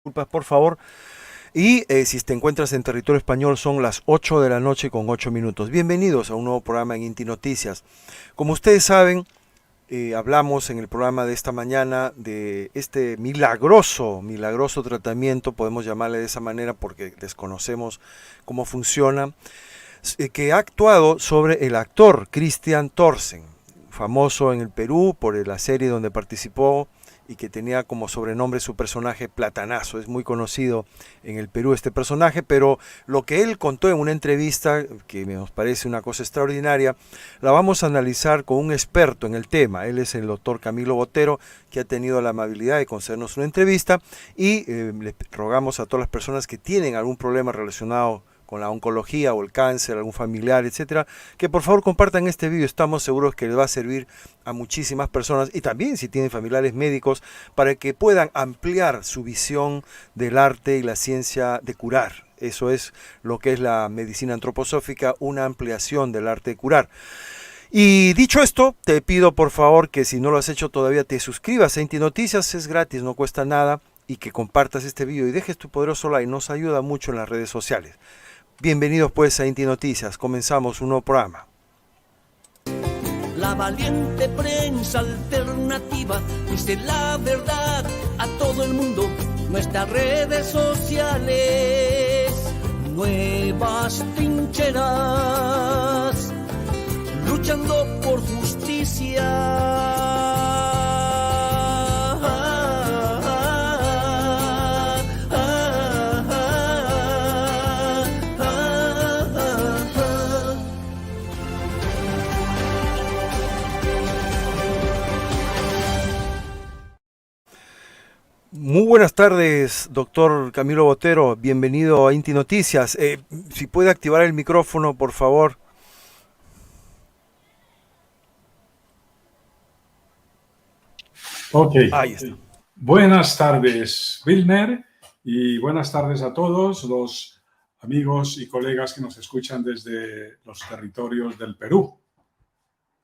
Disculpas, por favor. Y si te encuentras en territorio español, son las 8 de la noche con 8 minutos. Bienvenidos a un nuevo programa en Inti Noticias. Como ustedes saben, hablamos en el programa de esta mañana de este milagroso tratamiento, podemos llamarle de esa manera porque desconocemos cómo funciona, que ha actuado sobre el actor Christian Thorsen, famoso en el Perú por la serie donde participó y que tenía como sobrenombre su personaje Platanazo. Es muy conocido en el Perú este personaje, pero lo que él contó en una entrevista, que nos parece una cosa extraordinaria, la vamos a analizar con un experto en el tema. Él es el doctor Camilo Botero, que ha tenido la amabilidad de concedernos una entrevista y le rogamos a todas las personas que tienen algún problema relacionado con la oncología o el cáncer, algún familiar, etcétera, que por favor compartan este video. Estamos seguros que les va a servir a muchísimas personas y también si tienen familiares médicos para que puedan ampliar su visión del arte y la ciencia de curar. Eso es lo que es la medicina antroposófica, una ampliación del arte de curar. Y dicho esto, te pido por favor que si no lo has hecho todavía te suscribas a Inti Noticias, es gratis, no cuesta nada, y que compartas este video y dejes tu poderoso like, nos ayuda mucho en las redes sociales. Bienvenidos pues a Inti Noticias, comenzamos un nuevo programa. La valiente prensa alternativa dice la verdad a todo el mundo. Nuestras redes sociales, nuevas trincheras, luchando por justicia. Muy buenas tardes, doctor Camilo Botero. Bienvenido a Inti Noticias. Si puede activar el micrófono, por favor. Ok. Ahí está. Buenas tardes, Wilmer, y buenas tardes a todos los amigos y colegas que nos escuchan desde los territorios del Perú.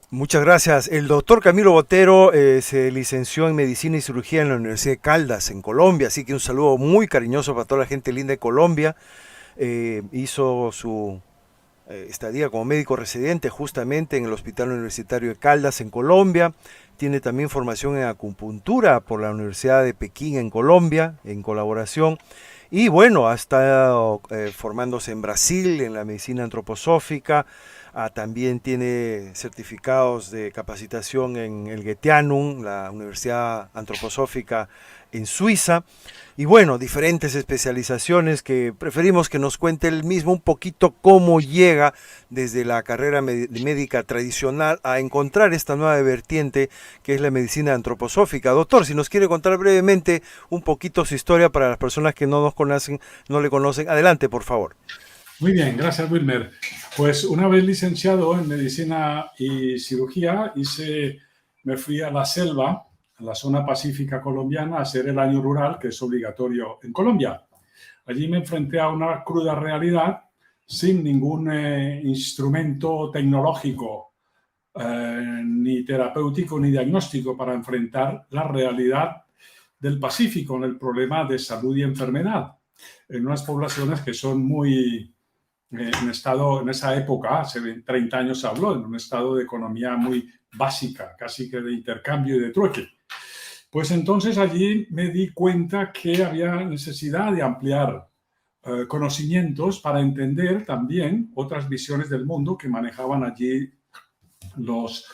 Muchas gracias. El doctor Camilo Botero se licenció en Medicina y Cirugía en la Universidad de Caldas, en Colombia, así que un saludo muy cariñoso para toda la gente linda de Colombia. Hizo su estadía como médico residente justamente en el Hospital Universitario de Caldas, en Colombia. Tiene también formación en acupuntura por la Universidad de Pekín, en Colombia, en colaboración. Y bueno, ha estado formándose en Brasil, en la medicina antroposófica. También tiene certificados de capacitación en el Goetheanum, la Universidad Antroposófica en Suiza. Y bueno, diferentes especializaciones que preferimos que nos cuente él mismo un poquito cómo llega desde la carrera médica tradicional a encontrar esta nueva vertiente que es la medicina antroposófica. Doctor, si nos quiere contar brevemente un poquito su historia para las personas que no nos conocen, no le conocen, adelante, por favor. Muy bien, gracias, Wilmer. Pues una vez licenciado en Medicina y Cirugía, me fui a la selva, a la zona pacífica colombiana, a hacer el año rural, que es obligatorio en Colombia. Allí me enfrenté a una cruda realidad sin ningún instrumento tecnológico, ni terapéutico, ni diagnóstico para enfrentar la realidad del Pacífico en el problema de salud y enfermedad, en unas poblaciones que son muy... en esa época, hace 30 años se habló, en un estado de economía muy básica, casi que de intercambio y de trueque. Pues entonces allí me di cuenta que había necesidad de ampliar conocimientos para entender también otras visiones del mundo que manejaban allí los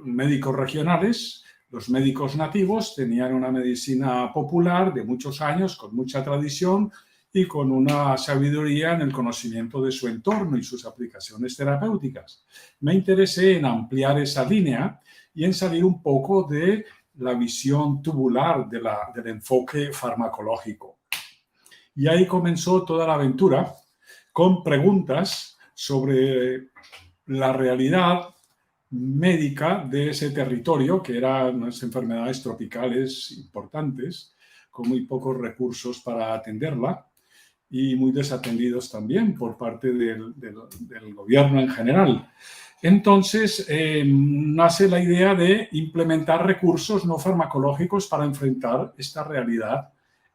médicos regionales. Los médicos nativos tenían una medicina popular de muchos años, con mucha tradición, y con una sabiduría en el conocimiento de su entorno y sus aplicaciones terapéuticas. Me interesé en ampliar esa línea y en salir un poco de la visión tubular del enfoque farmacológico. Y ahí comenzó toda la aventura con preguntas sobre la realidad médica de ese territorio, que eran unas enfermedades tropicales importantes, con muy pocos recursos para atenderla, y muy desatendidos también por parte del gobierno en general. Entonces, nace la idea de implementar recursos no farmacológicos para enfrentar esta realidad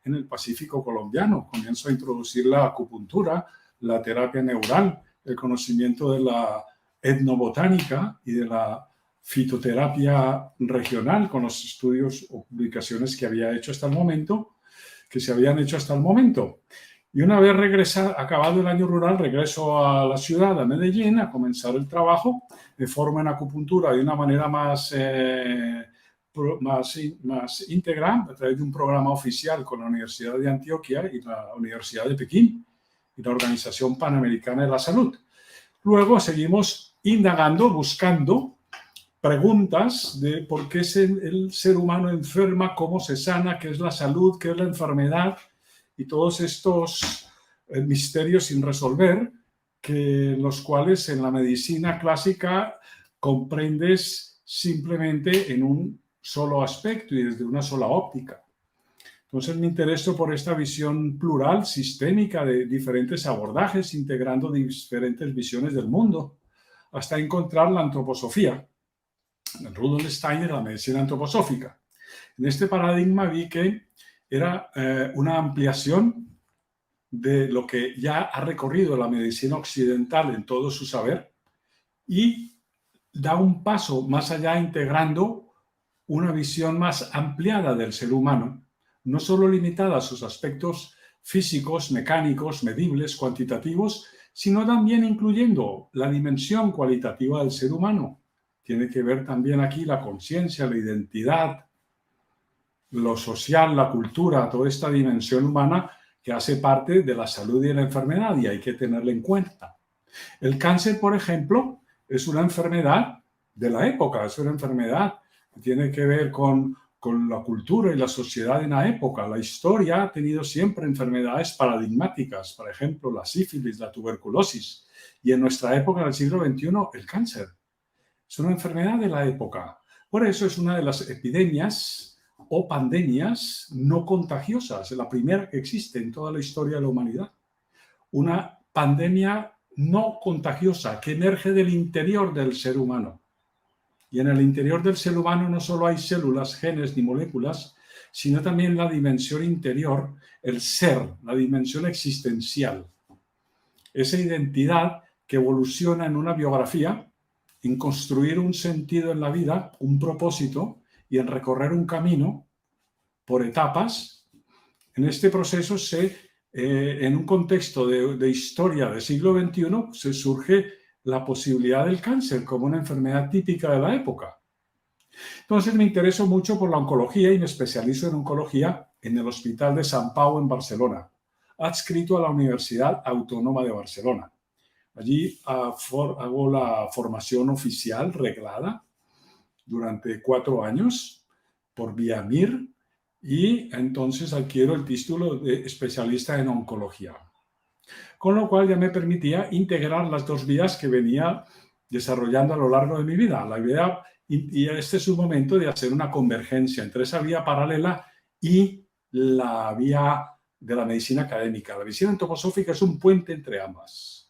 en el Pacífico colombiano. Comienzo a introducir la acupuntura, la terapia neural, el conocimiento de la etnobotánica y de la fitoterapia regional con los estudios o publicaciones que había hecho hasta el momento, que se habían hecho hasta el momento. Y una vez acabado el año rural, regreso a la ciudad, a Medellín, a comenzar el trabajo. Me formo en acupuntura de una manera más íntegra, a través de un programa oficial con la Universidad de Antioquia y la Universidad de Pekín y la Organización Panamericana de la Salud. Luego seguimos indagando, buscando preguntas de por qué el ser humano enferma, cómo se sana, qué es la salud, qué es la enfermedad y todos estos misterios sin resolver, los cuales en la medicina clásica comprendes simplemente en un solo aspecto y desde una sola óptica. Entonces me intereso por esta visión plural, sistémica, de diferentes abordajes, integrando diferentes visiones del mundo, hasta encontrar la antroposofía, Rudolf Steiner, la medicina antroposófica. En este paradigma vi que era una ampliación de lo que ya ha recorrido la medicina occidental en todo su saber y da un paso más allá integrando una visión más ampliada del ser humano, no solo limitada a sus aspectos físicos, mecánicos, medibles, cuantitativos, sino también incluyendo la dimensión cualitativa del ser humano. Tiene que ver también aquí la conciencia, la identidad, lo social, la cultura, toda esta dimensión humana que hace parte de la salud y de la enfermedad y hay que tenerla en cuenta. El cáncer, por ejemplo, es una enfermedad de la época, es una enfermedad que tiene que ver con la cultura y la sociedad en la época. La historia ha tenido siempre enfermedades paradigmáticas, por ejemplo, la sífilis, la tuberculosis, y en nuestra época, en el siglo XXI, el cáncer. Es una enfermedad de la época. Por eso es una de las epidemias o pandemias no contagiosas, la primera que existe en toda la historia de la humanidad. Una pandemia no contagiosa que emerge del interior del ser humano. Y en el interior del ser humano no solo hay células, genes ni moléculas, sino también la dimensión interior, el ser, la dimensión existencial. Esa identidad que evoluciona en una biografía, en construir un sentido en la vida, un propósito, y en recorrer un camino por etapas. En este proceso en un contexto de historia del siglo XXI se surge la posibilidad del cáncer como una enfermedad típica de la época. Entonces me intereso mucho por la oncología y me especializo en oncología en el Hospital de Sant Pau en Barcelona, adscrito a la Universidad Autónoma de Barcelona. Allí hago la formación oficial reglada durante 4 años por vía MIR y entonces adquiero el título de especialista en oncología. Con lo cual ya me permitía integrar las 2 vías que venía desarrollando a lo largo de mi vida. La idea, y este es un momento de hacer una convergencia entre esa vía paralela y la vía de la medicina académica. La medicina antroposófica es un puente entre ambas.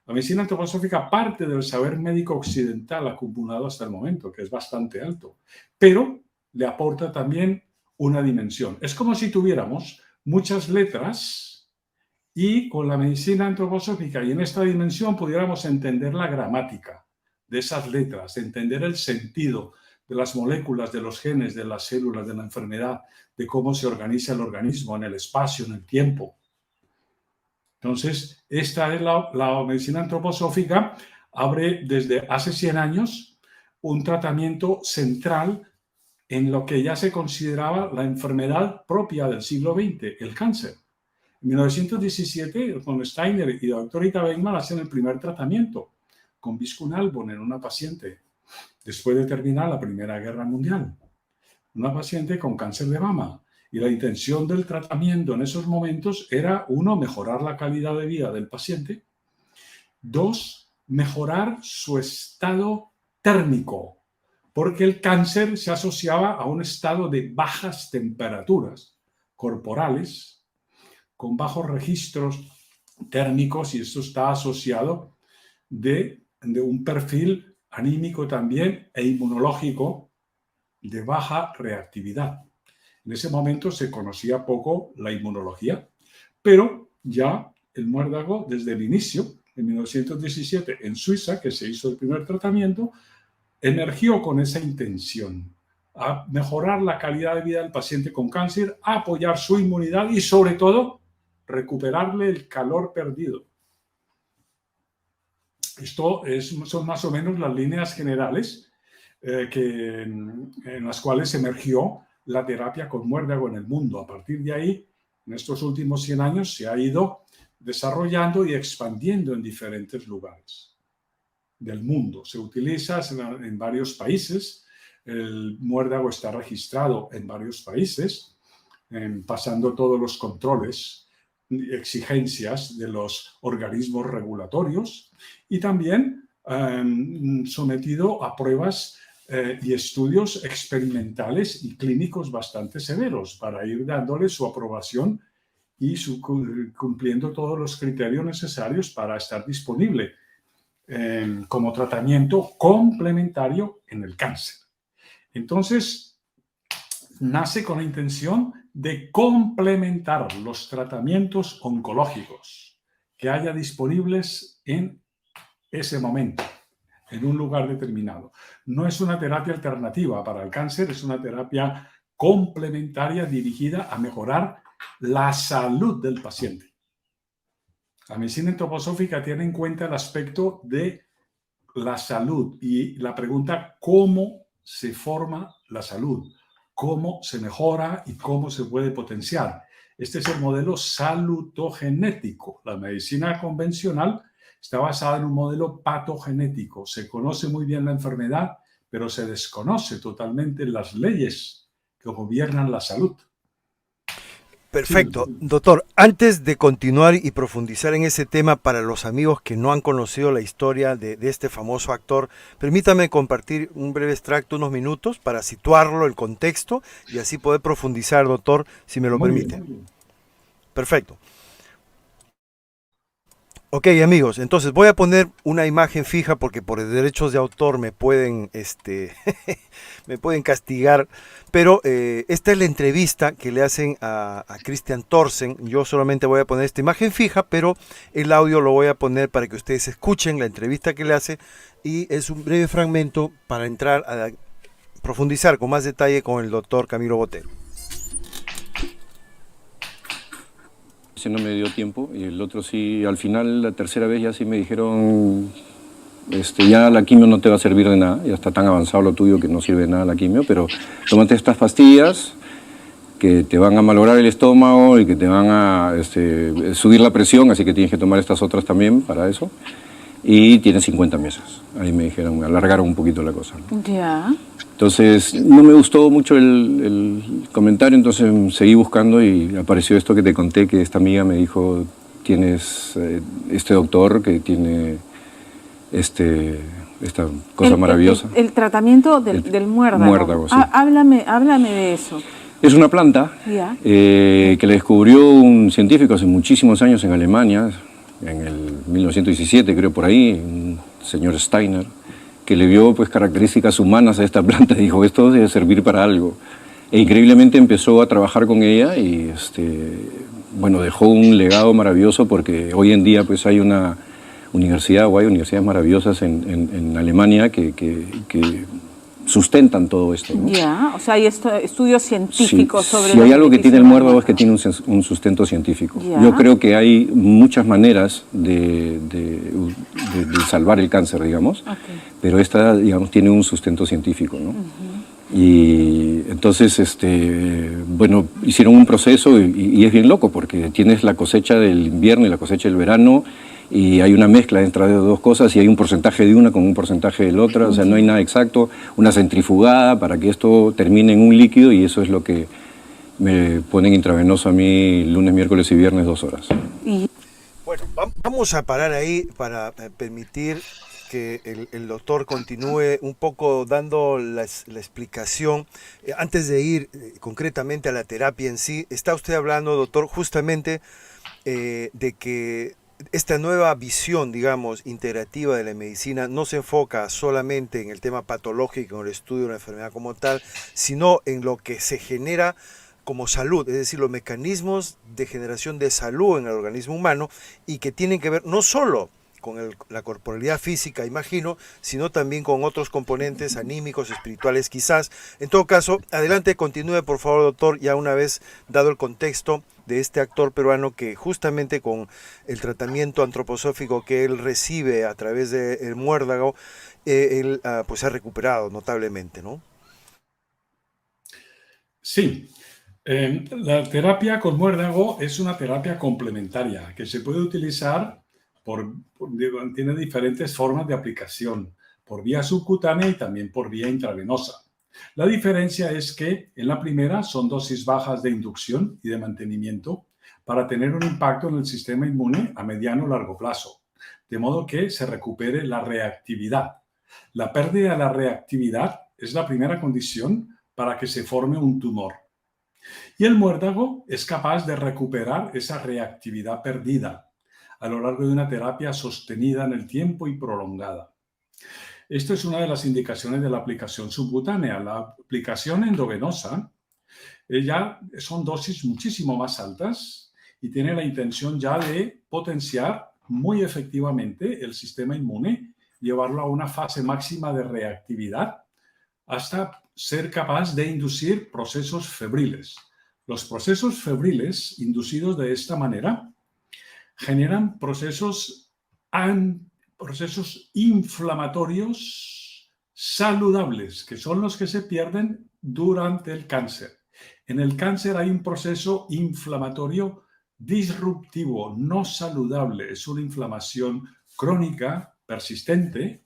La medicina antroposófica parte del saber médico occidental acumulado hasta el momento, que es bastante alto, pero le aporta también una dimensión. Es como si tuviéramos muchas letras y con la medicina antroposófica y en esta dimensión pudiéramos entender la gramática de esas letras, entender el sentido de las moléculas, de los genes, de las células, de la enfermedad, de cómo se organiza el organismo en el espacio, en el tiempo. Entonces, esta es la medicina antroposófica, abre desde hace 100 años un tratamiento central en lo que ya se consideraba la enfermedad propia del siglo XX, el cáncer. En 1917, con Steiner y la doctora Beckman hacen el primer tratamiento con Viscunalbon en una paciente después de terminar la Primera Guerra Mundial. Una paciente con cáncer de mama. Y la intención del tratamiento en esos momentos era, 1, mejorar la calidad de vida del paciente. 2, mejorar su estado térmico, porque el cáncer se asociaba a un estado de bajas temperaturas corporales, con bajos registros térmicos, y esto está asociado de un perfil anímico también e inmunológico de baja reactividad. En ese momento se conocía poco la inmunología, pero ya el muérdago, desde el inicio, en 1917, en Suiza, que se hizo el primer tratamiento, emergió con esa intención, a mejorar la calidad de vida del paciente con cáncer, a apoyar su inmunidad y, sobre todo, recuperarle el calor perdido. Esto son más o menos las líneas generales en las cuales emergió la terapia con muérdago en el mundo. A partir de ahí, en estos últimos 100 años, se ha ido desarrollando y expandiendo en diferentes lugares del mundo. Se utiliza en varios países. El muérdago está registrado en varios países, pasando todos los controles y exigencias de los organismos regulatorios, y también sometido a pruebas y estudios experimentales y clínicos bastante severos para ir dándole su aprobación y cumpliendo todos los criterios necesarios para estar disponible como tratamiento complementario en el cáncer. Entonces, nace con la intención de complementar los tratamientos oncológicos que haya disponibles en ese momento, en un lugar determinado. No es una terapia alternativa para el cáncer, es una terapia complementaria dirigida a mejorar la salud del paciente. La medicina antroposófica tiene en cuenta el aspecto de la salud y la pregunta cómo se forma la salud, cómo se mejora y cómo se puede potenciar. Este es el modelo salutogenético. La medicina convencional está basada en un modelo patogenético. Se conoce muy bien la enfermedad, pero se desconoce totalmente las leyes que gobiernan la salud. Perfecto. Doctor, antes de continuar y profundizar en ese tema para los amigos que no han conocido la historia de este famoso actor, permítame compartir un breve extracto, unos minutos, para situarlo, el contexto, y así poder profundizar, doctor, si me lo permite. Muy bien. Perfecto. Ok, amigos, entonces voy a poner una imagen fija porque por derechos de autor me pueden, me pueden castigar, pero esta es la entrevista que le hacen a Christian Thorsen. Yo solamente voy a poner esta imagen fija, pero el audio lo voy a poner para que ustedes escuchen la entrevista que le hace, y es un breve fragmento para entrar a profundizar con más detalle con el doctor Camilo Botero. No me dio tiempo, y el otro sí, al final, la tercera vez ya sí me dijeron, ya la quimio no te va a servir de nada, ya está tan avanzado lo tuyo que no sirve de nada la quimio, pero tómate estas pastillas que te van a malograr el estómago y que te van a subir la presión, así que tienes que tomar estas otras también para eso, y tienes 50 meses. Ahí me dijeron, me alargaron un poquito la cosa, ¿no? Ya. Entonces, no me gustó mucho el comentario, entonces seguí buscando y apareció esto que te conté, que esta amiga me dijo, tienes este doctor que tiene esta cosa maravillosa. El tratamiento del muérdago. Muérdago, sí. Háblame de eso. Es una planta Ya. que le descubrió un científico hace muchísimos años en Alemania, en el 1917 creo por ahí, un señor Steiner, que le vio pues características humanas a esta planta y dijo, esto debe servir para algo. E increíblemente empezó a trabajar con ella y bueno, dejó un legado maravilloso, porque hoy en día pues hay una universidad, o hay universidades maravillosas en Alemania que sustentan todo esto, ¿no? Ya, o sea, hay estudios científicos sobre... Si hay algo que tiene el muérdago es que tiene un sustento científico. Ya. Yo creo que hay muchas maneras de salvar el cáncer, digamos, Okay. pero esta, digamos, tiene un sustento científico, ¿no? Y entonces, bueno, hicieron un proceso y es bien loco, porque tienes la cosecha del invierno y la cosecha del verano, y hay una mezcla entre las dos cosas, y hay un porcentaje de una con un porcentaje de la otra, o sea, no hay nada exacto, una centrifugada para que esto termine en un líquido, y eso es lo que me ponen intravenoso a mí lunes, miércoles y viernes 2 horas. Bueno, vamos a parar ahí para permitir que el doctor continúe un poco dando la explicación. Antes de ir concretamente a la terapia en sí, está usted hablando, doctor, justamente de que esta nueva visión, digamos, integrativa de la medicina no se enfoca solamente en el tema patológico, en el estudio de una enfermedad como tal, sino en lo que se genera como salud, es decir, los mecanismos de generación de salud en el organismo humano y que tienen que ver no solo con la corporalidad física, imagino, sino también con otros componentes anímicos, espirituales quizás. En todo caso, adelante, continúe por favor, doctor, ya una vez dado el contexto de este actor peruano que justamente con el tratamiento antroposófico que él recibe a través del muérdago, él pues se ha recuperado notablemente, ¿no? Sí, la terapia con muérdago es una terapia complementaria que se puede utilizar tiene diferentes formas de aplicación, por vía subcutánea y también por vía intravenosa. La diferencia es que en la primera son dosis bajas de inducción y de mantenimiento para tener un impacto en el sistema inmune a mediano o largo plazo, de modo que se recupere la reactividad. La pérdida de la reactividad es la primera condición para que se forme un tumor. Y el muérdago es capaz de recuperar esa reactividad perdida a lo largo de una terapia sostenida en el tiempo y prolongada. Esto es una de las indicaciones de la aplicación subcutánea. La aplicación endovenosa ya son dosis muchísimo más altas y tiene la intención ya de potenciar muy efectivamente el sistema inmune, llevarlo a una fase máxima de reactividad hasta ser capaz de inducir procesos febriles. Los procesos febriles inducidos de esta manera generan procesos inflamatorios saludables, que son los que se pierden durante el cáncer. En el cáncer hay un proceso inflamatorio disruptivo, no saludable. Es una inflamación crónica, persistente.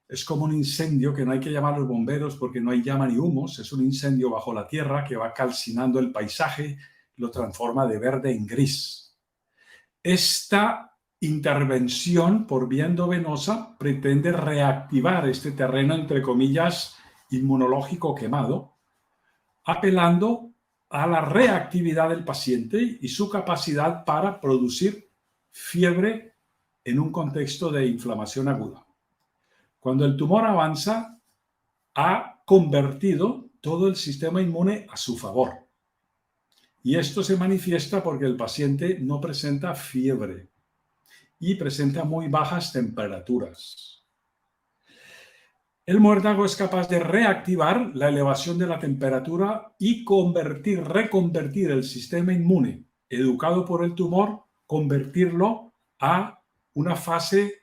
Es como un incendio que no hay que llamar a los bomberos porque no hay llama ni humos. Es un incendio bajo la tierra que va calcinando el paisaje y lo transforma de verde en gris. Esta intervención por vía endovenosa pretende reactivar este terreno, entre comillas, inmunológico quemado, apelando a la reactividad del paciente y su capacidad para producir fiebre en un contexto de inflamación aguda. Cuando el tumor avanza, ha convertido todo el sistema inmune a su favor. Y esto se manifiesta porque el paciente no presenta fiebre y presenta muy bajas temperaturas. El muérdago es capaz de reactivar la elevación de la temperatura y reconvertir el sistema inmune educado por el tumor, convertirlo a una fase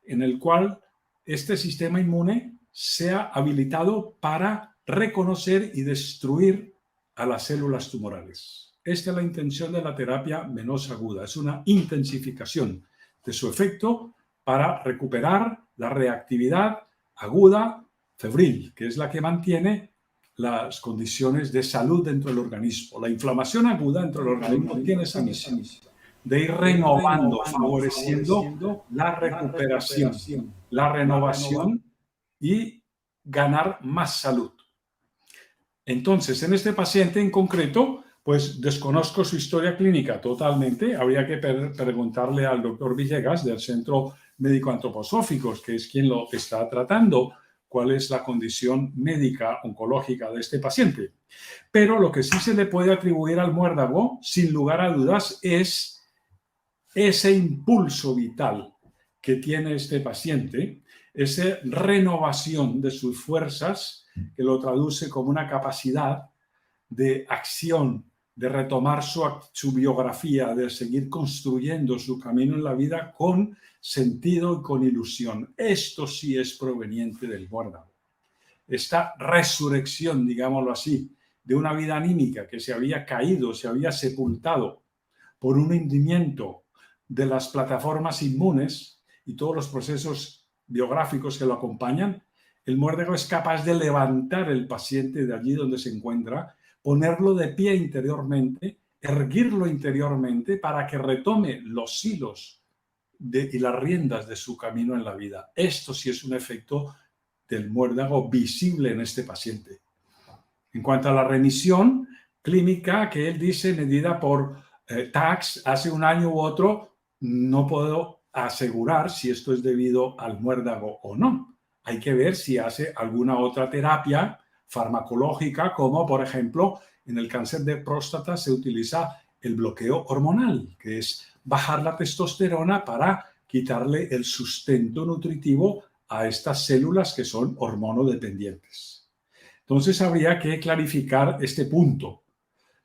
en la cual este sistema inmune sea habilitado para reconocer y destruir a las células tumorales. Esta es la intención de la terapia venosa aguda. Es una intensificación de su efecto para recuperar la reactividad aguda febril, que es la que mantiene las condiciones de salud dentro del organismo. La inflamación aguda dentro del organismo tiene esa misión de ir renovando, favoreciendo la recuperación, la renovación y ganar más salud. Entonces, en este paciente en concreto, pues desconozco su historia clínica totalmente. Habría que preguntarle al doctor Villegas del Centro Médico Antroposóficos, que es quien lo está tratando, cuál es la condición médica oncológica de este paciente. Pero lo que sí se le puede atribuir al muérdago, sin lugar a dudas, es ese impulso vital que tiene este paciente, esa renovación de sus fuerzas, que lo traduce como una capacidad de acción, de retomar su biografía, de seguir construyendo su camino en la vida con sentido y con ilusión. Esto sí es proveniente del muérdago. Esta resurrección, digámoslo así, de una vida anímica que se había caído, se había sepultado por un hundimiento de las plataformas inmunes y todos los procesos biográficos que lo acompañan, el muérdago es capaz de levantar el paciente de allí donde se encuentra, ponerlo de pie interiormente, erguirlo interiormente para que retome los hilos y las riendas de su camino en la vida. Esto sí es un efecto del muérdago visible en este paciente. En cuanto a la remisión clínica que él dice medida por TACS hace un año u otro, no puedo asegurar si esto es debido al muérdago o no. Hay que ver si hace alguna otra terapia farmacológica, como por ejemplo en el cáncer de próstata se utiliza el bloqueo hormonal, que es bajar la testosterona para quitarle el sustento nutritivo a estas células que son hormonodependientes. Entonces habría que clarificar este punto,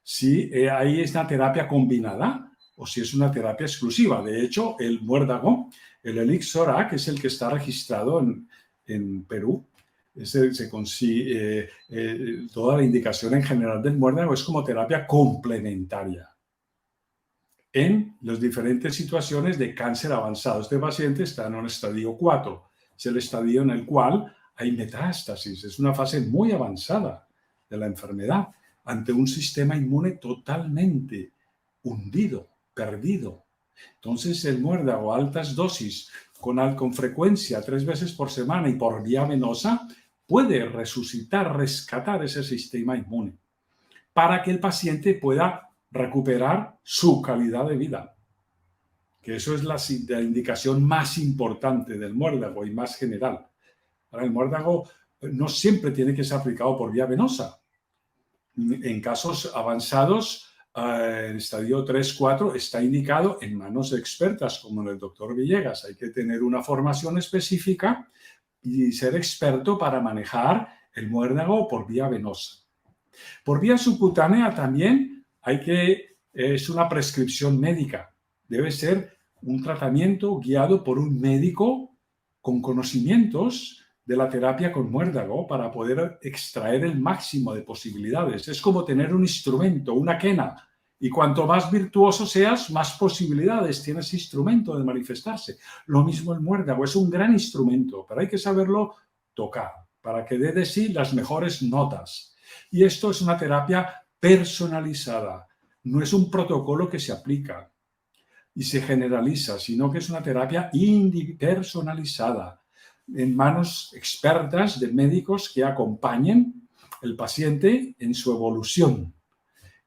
si ahí es una terapia combinada o si es una terapia exclusiva. De hecho, el muérdago, el Elixir, que es el que está registrado en Perú, toda la indicación en general del muérdago es como terapia complementaria en las diferentes situaciones de cáncer avanzado. Este paciente está en un estadio 4, es el estadio en el cual hay metástasis, es una fase muy avanzada de la enfermedad, ante un sistema inmune totalmente hundido, perdido. Entonces el muérdago a altas dosis, con frecuencia 3 veces por semana y por vía venosa, puede resucitar, rescatar ese sistema inmune para que el paciente pueda recuperar su calidad de vida. Que eso es la indicación más importante del muérdago y más general. Ahora, el muérdago no siempre tiene que ser aplicado por vía venosa. En casos avanzados, en estadio 3-4, está indicado en manos expertas, como en el doctor Villegas. Hay que tener una formación específica y ser experto para manejar el muérdago por vía venosa. Por vía subcutánea también es una prescripción médica. Debe ser un tratamiento guiado por un médico con conocimientos de la terapia con muérdago para poder extraer el máximo de posibilidades. Es como tener un instrumento, una quena, y cuanto más virtuoso seas, más posibilidades tiene ese instrumento de manifestarse. Lo mismo el muérdago, es un gran instrumento, pero hay que saberlo tocar para que dé de sí las mejores notas. Y esto es una terapia personalizada, no es un protocolo que se aplica y se generaliza, sino que es una terapia personalizada, en manos expertas de médicos que acompañen al paciente en su evolución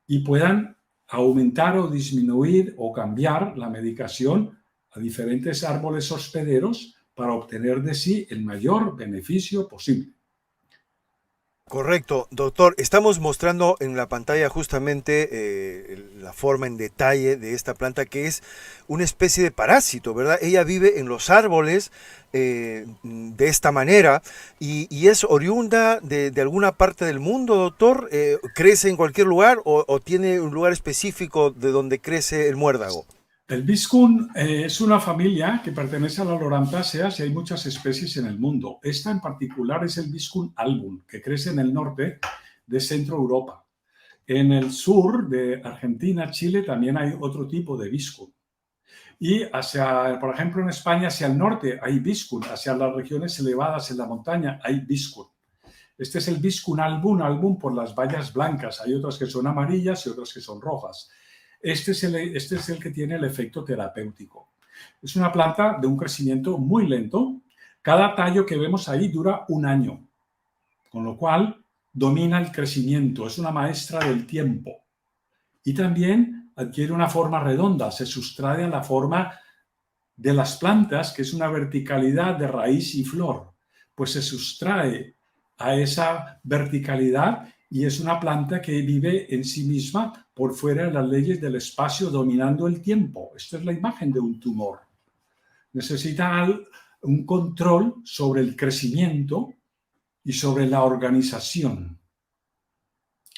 y puedan aumentar o disminuir o cambiar la medicación a diferentes árboles hospederos para obtener de sí el mayor beneficio posible. Correcto, doctor. Estamos mostrando en la pantalla justamente la forma en detalle de esta planta, que es una especie de parásito, ¿verdad? Ella vive en los árboles de esta manera y es oriunda de alguna parte del mundo, doctor. ¿Crece en cualquier lugar o tiene un lugar específico de donde crece el muérdago? El Viscum es una familia que pertenece a las Loranthaceae y hay muchas especies en el mundo. Esta en particular es el Viscum album, que crece en el norte de Centro Europa. En el sur de Argentina, Chile, también hay otro tipo de Viscum. Y por ejemplo, en España, hacia el norte hay Viscum, hacia las regiones elevadas en la montaña hay Viscum. Este es el Viscum album por las bayas blancas. Hay otras que son amarillas y otras que son rojas. Este es el que tiene el efecto terapéutico. Es una planta de un crecimiento muy lento. Cada tallo que vemos ahí dura 1 año, con lo cual domina el crecimiento, es una maestra del tiempo. Y también adquiere una forma redonda, se sustrae a la forma de las plantas, que es una verticalidad de raíz y flor. Pues se sustrae a esa verticalidad y es una planta que vive en sí misma por fuera de las leyes del espacio, dominando el tiempo. Esta es la imagen de un tumor. Necesita un control sobre el crecimiento y sobre la organización.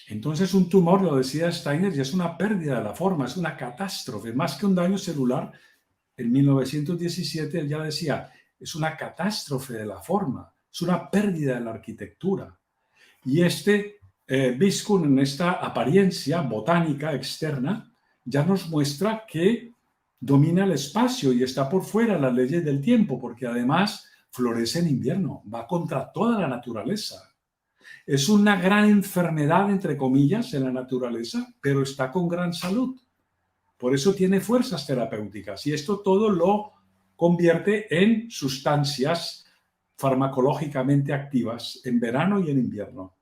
Entonces un tumor, lo decía Steiner, ya es una pérdida de la forma, es una catástrofe, más que un daño celular. En 1917 él ya decía, es una catástrofe de la forma, es una pérdida de la arquitectura. Y Viscum, en esta apariencia botánica externa, ya nos muestra que domina el espacio y está por fuera de las leyes del tiempo, porque además florece en invierno, va contra toda la naturaleza. Es una gran enfermedad, entre comillas, en la naturaleza, pero está con gran salud. Por eso tiene fuerzas terapéuticas y esto todo lo convierte en sustancias farmacológicamente activas en verano y en invierno,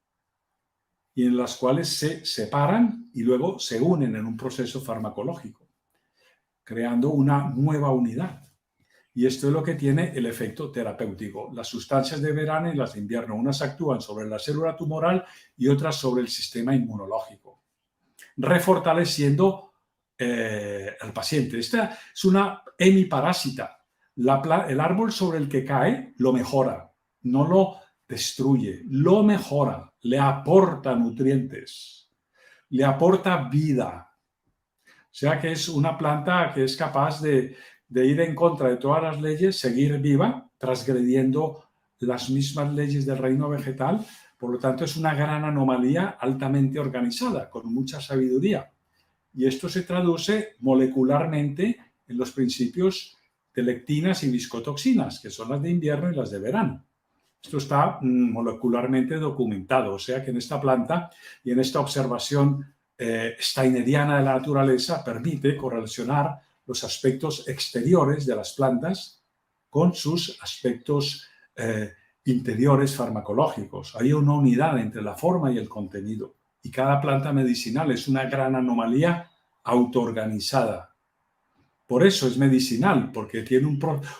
y en las cuales se separan y luego se unen en un proceso farmacológico, creando una nueva unidad. Y esto es lo que tiene el efecto terapéutico. Las sustancias de verano y las de invierno, unas actúan sobre la célula tumoral y otras sobre el sistema inmunológico, refortaleciendo al paciente. Esta es una hemiparásita. El árbol sobre el que cae lo mejora, no lo destruye, lo mejora, le aporta nutrientes, le aporta vida. O sea que es una planta que es capaz de ir en contra de todas las leyes, seguir viva, transgrediendo las mismas leyes del reino vegetal. Por lo tanto, es una gran anomalía altamente organizada, con mucha sabiduría. Y esto se traduce molecularmente en los principios de lectinas y viscotoxinas, que son las de invierno y las de verano. Esto está molecularmente documentado, o sea que en esta planta y en esta observación steineriana de la naturaleza permite correlacionar los aspectos exteriores de las plantas con sus aspectos interiores farmacológicos. Hay una unidad entre la forma y el contenido. Y cada planta medicinal es una gran anomalía autoorganizada. Por eso es medicinal, porque tiene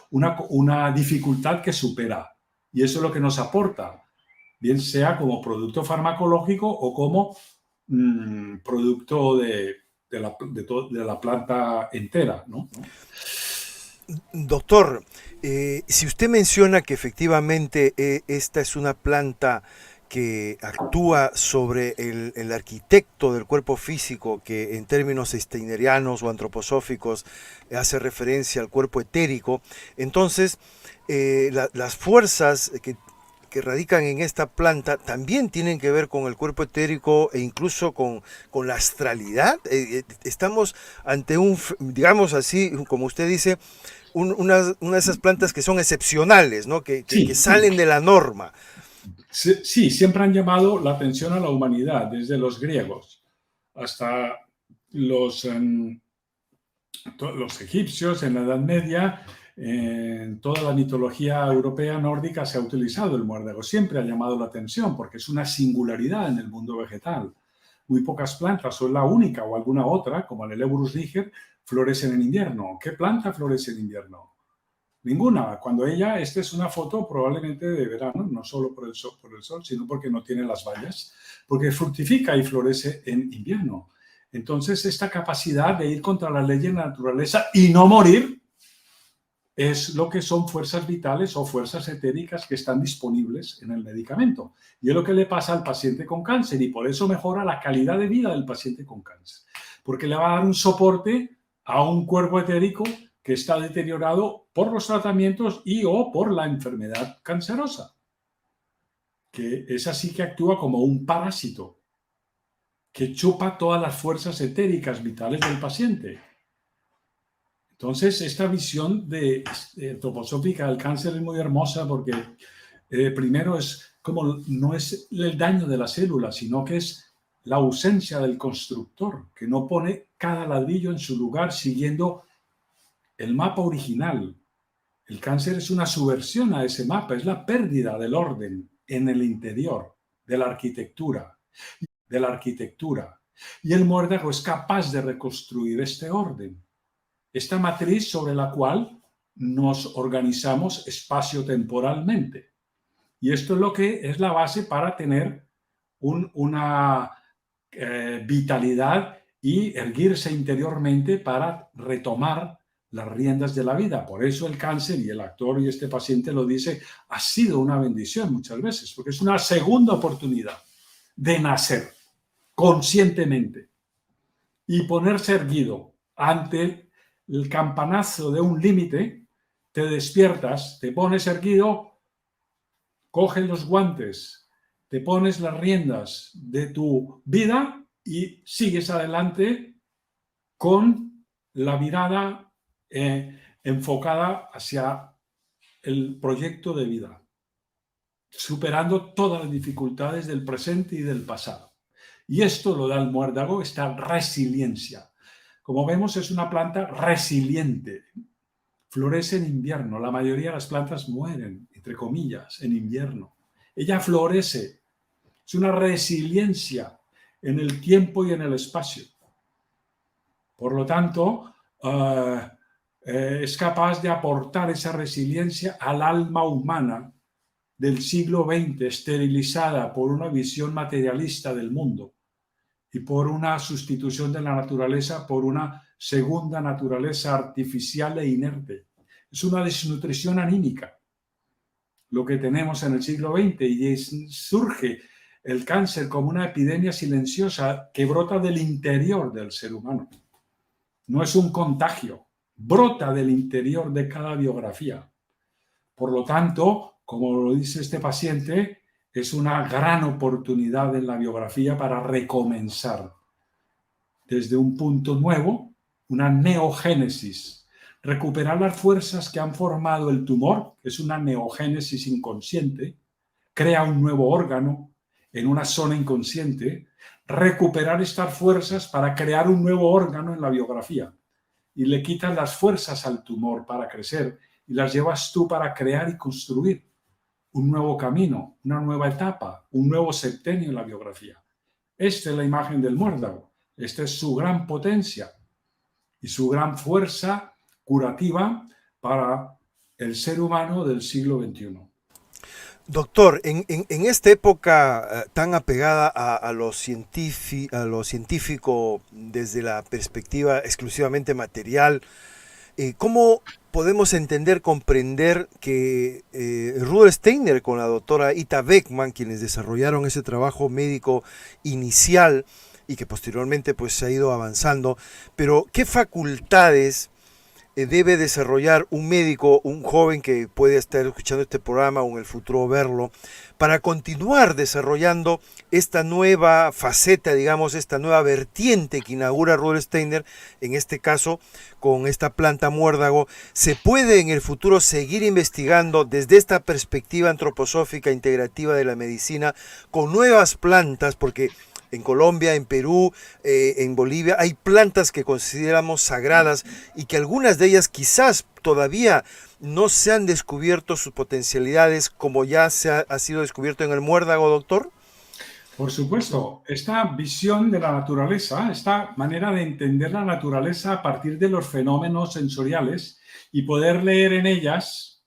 una dificultad que supera. Y eso es lo que nos aporta, bien sea como producto farmacológico o como producto de la planta entera, ¿no? Doctor, si usted menciona que efectivamente esta es una planta que actúa sobre el arquitecto del cuerpo físico, que en términos steinerianos o antroposóficos hace referencia al cuerpo etérico, entonces las fuerzas que radican en esta planta también tienen que ver con el cuerpo etérico e incluso con la astralidad. Estamos ante digamos así, como usted dice, una de esas plantas que son excepcionales, ¿no? que salen de la norma. Sí, siempre han llamado la atención a la humanidad, desde los griegos hasta los egipcios en la Edad Media. En toda la mitología europea nórdica se ha utilizado el muérdago. Siempre ha llamado la atención porque es una singularidad en el mundo vegetal. Muy pocas plantas, o la única o alguna otra, como el Eleurus niger, florecen en invierno. ¿Qué planta florece en invierno? Ninguna. Cuando esta es una foto probablemente de verano, no solo por el sol, sino porque no tiene las bayas, porque fructifica y florece en invierno. Entonces, esta capacidad de ir contra la ley de la naturaleza y no morir es lo que son fuerzas vitales o fuerzas etéricas que están disponibles en el medicamento. Y es lo que le pasa al paciente con cáncer, y por eso mejora la calidad de vida del paciente con cáncer. Porque le va a dar un soporte a un cuerpo etérico que está deteriorado por los tratamientos y o por la enfermedad cancerosa, que es así que actúa como un parásito que chupa todas las fuerzas etéricas vitales del paciente. Entonces, esta visión antroposófica del cáncer es muy hermosa porque primero no es el daño de la célula, sino que es la ausencia del constructor, que no pone cada ladrillo en su lugar siguiendo el mapa original. El cáncer es una subversión a ese mapa, es la pérdida del orden en el interior de la arquitectura. Y el muérdago es capaz de reconstruir este orden, esta matriz sobre la cual nos organizamos espacio-temporalmente. Y esto es lo que es la base para tener una vitalidad y erguirse interiormente para retomar las riendas de la vida. Por eso el cáncer, y el actor y este paciente lo dice, ha sido una bendición muchas veces, porque es una segunda oportunidad de nacer conscientemente y ponerse erguido ante el campanazo de un límite. Te despiertas, te pones erguido, coges los guantes, te pones las riendas de tu vida y sigues adelante con la mirada enfocada hacia el proyecto de vida, superando todas las dificultades del presente y del pasado. Y esto lo da el muérdago, esta resiliencia. Como vemos, es una planta resiliente. Florece en invierno. La mayoría de las plantas mueren, entre comillas, en invierno. Ella florece. Es una resiliencia en el tiempo y en el espacio. Por lo tanto, es capaz de aportar esa resiliencia al alma humana del siglo XX, esterilizada por una visión materialista del mundo y por una sustitución de la naturaleza por una segunda naturaleza artificial e inerte. Es una desnutrición anímica lo que tenemos en el siglo XX, y surge el cáncer como una epidemia silenciosa que brota del interior del ser humano. No es un contagio, brota del interior de cada biografía. Por lo tanto, como lo dice este paciente, es una gran oportunidad en la biografía para recomenzar desde un punto nuevo, una neogénesis, recuperar las fuerzas que han formado el tumor, que es una neogénesis inconsciente, crea un nuevo órgano en una zona inconsciente, recuperar estas fuerzas para crear un nuevo órgano en la biografía, y le quitas las fuerzas al tumor para crecer y las llevas tú para crear y construir un nuevo camino, una nueva etapa, un nuevo septenio en la biografía. Esta es la imagen del muérdago. Esta es su gran potencia y su gran fuerza curativa para el ser humano del siglo XXI. Doctor, en esta época tan apegada a lo científico desde la perspectiva exclusivamente material, ¿cómo podemos entender, comprender que Rudolf Steiner con la doctora Ita Beckmann, quienes desarrollaron ese trabajo médico inicial y que posteriormente pues se ha ido avanzando, pero qué facultades debe desarrollar un médico, un joven que puede estar escuchando este programa o en el futuro verlo, para continuar desarrollando esta nueva faceta, digamos, esta nueva vertiente que inaugura Rudolf Steiner, en este caso con esta planta muérdago? ¿Se puede en el futuro seguir investigando desde esta perspectiva antroposófica integrativa de la medicina con nuevas plantas? Porque en Colombia, en Perú, en Bolivia, hay plantas que consideramos sagradas y que algunas de ellas quizás todavía no se han descubierto sus potencialidades como ya ha sido descubierto en el muérdago, doctor. Por supuesto, esta visión de la naturaleza, esta manera de entender la naturaleza a partir de los fenómenos sensoriales y poder leer en ellas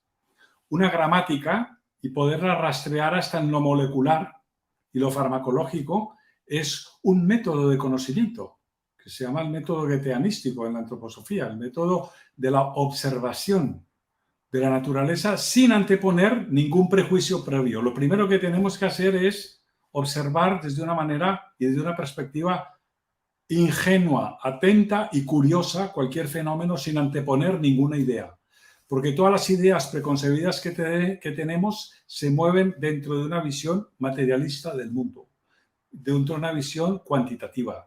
una gramática y poderla rastrear hasta en lo molecular y lo farmacológico, es un método de conocimiento que se llama el método goetheanístico en la antroposofía, el método de la observación de la naturaleza sin anteponer ningún prejuicio previo. Lo primero que tenemos que hacer es observar desde una manera y desde una perspectiva ingenua, atenta y curiosa cualquier fenómeno sin anteponer ninguna idea. Porque todas las ideas preconcebidas que tenemos se mueven dentro de una visión materialista del mundo, dentro de una visión cuantitativa.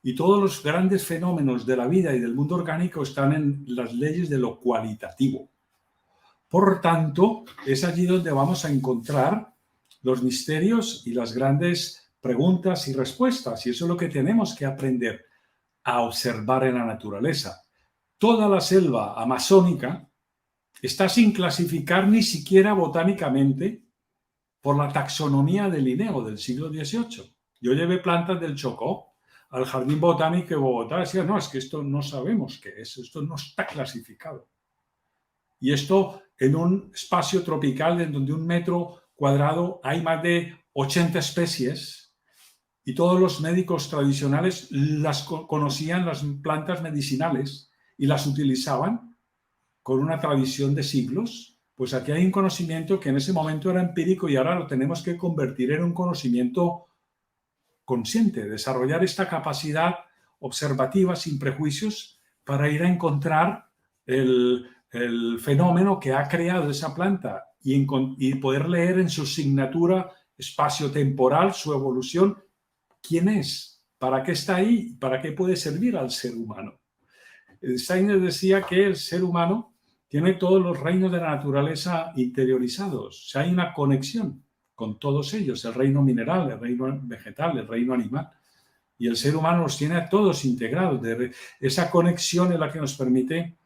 Y todos los grandes fenómenos de la vida y del mundo orgánico están en las leyes de lo cualitativo. Por tanto, es allí donde vamos a encontrar los misterios y las grandes preguntas y respuestas. Y eso es lo que tenemos que aprender a observar en la naturaleza. Toda la selva amazónica está sin clasificar ni siquiera botánicamente por la taxonomía de Linneo del siglo XVIII. Yo llevé plantas del Chocó al Jardín Botánico de Bogotá y decía, no, es que esto no sabemos qué es, esto no está clasificado. Y esto en un espacio tropical en donde 1 metro cuadrado hay más de 80 especies y todos los médicos tradicionales conocían las plantas medicinales y las utilizaban con una tradición de siglos. Pues aquí hay un conocimiento que en ese momento era empírico y ahora lo tenemos que convertir en un conocimiento consciente, desarrollar esta capacidad observativa sin prejuicios para ir a encontrar el fenómeno que ha creado esa planta y poder leer en su signatura espacio-temporal, su evolución, quién es, para qué está ahí, para qué puede servir al ser humano. Steiner decía que el ser humano tiene todos los reinos de la naturaleza interiorizados. O sea, hay una conexión con todos ellos, el reino mineral, el reino vegetal, el reino animal. Y el ser humano los tiene a todos integrados. Esa conexión es la que nos permite,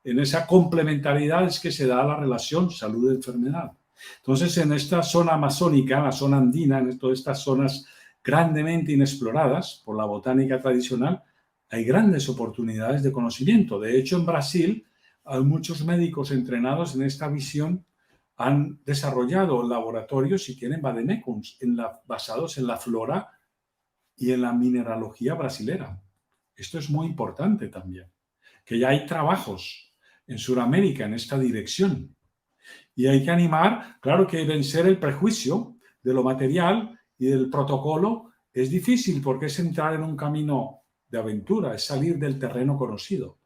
en esa complementariedad es que se da la relación salud-enfermedad. Entonces, en esta zona amazónica, la zona andina, en todas estas zonas grandemente inexploradas por la botánica tradicional, hay grandes oportunidades de conocimiento. De hecho, en Brasil muchos médicos entrenados en esta visión han desarrollado laboratorios y tienen vademecums basados en la flora y en la mineralogía brasilera. Esto es muy importante también, que ya hay trabajos en Sudamérica en esta dirección. Y hay que animar, claro que vencer el prejuicio de lo material y del protocolo es difícil porque es entrar en un camino de aventura, es salir del terreno conocido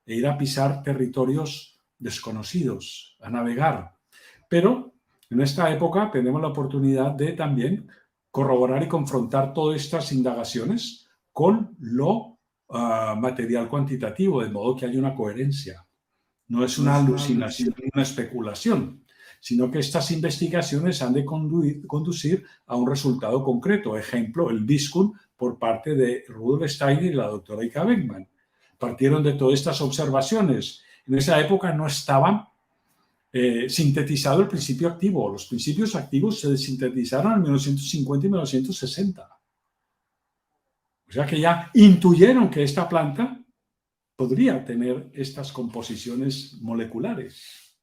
e ir a pisar territorios desconocidos, a navegar. Pero en esta época tenemos la oportunidad de también corroborar y confrontar todas estas indagaciones con lo material cuantitativo, de modo que haya una coherencia. No es una alucinación, una especulación, sino que estas investigaciones han de conducir a un resultado concreto. Ejemplo, el Viscum por parte de Rudolf Steiner y la doctora Ika Beckmann. Partieron de todas estas observaciones. En esa época no estaban sintetizado el principio activo. Los principios activos se sintetizaron en 1950 y 1960. O sea que ya intuyeron que esta planta podría tener estas composiciones moleculares.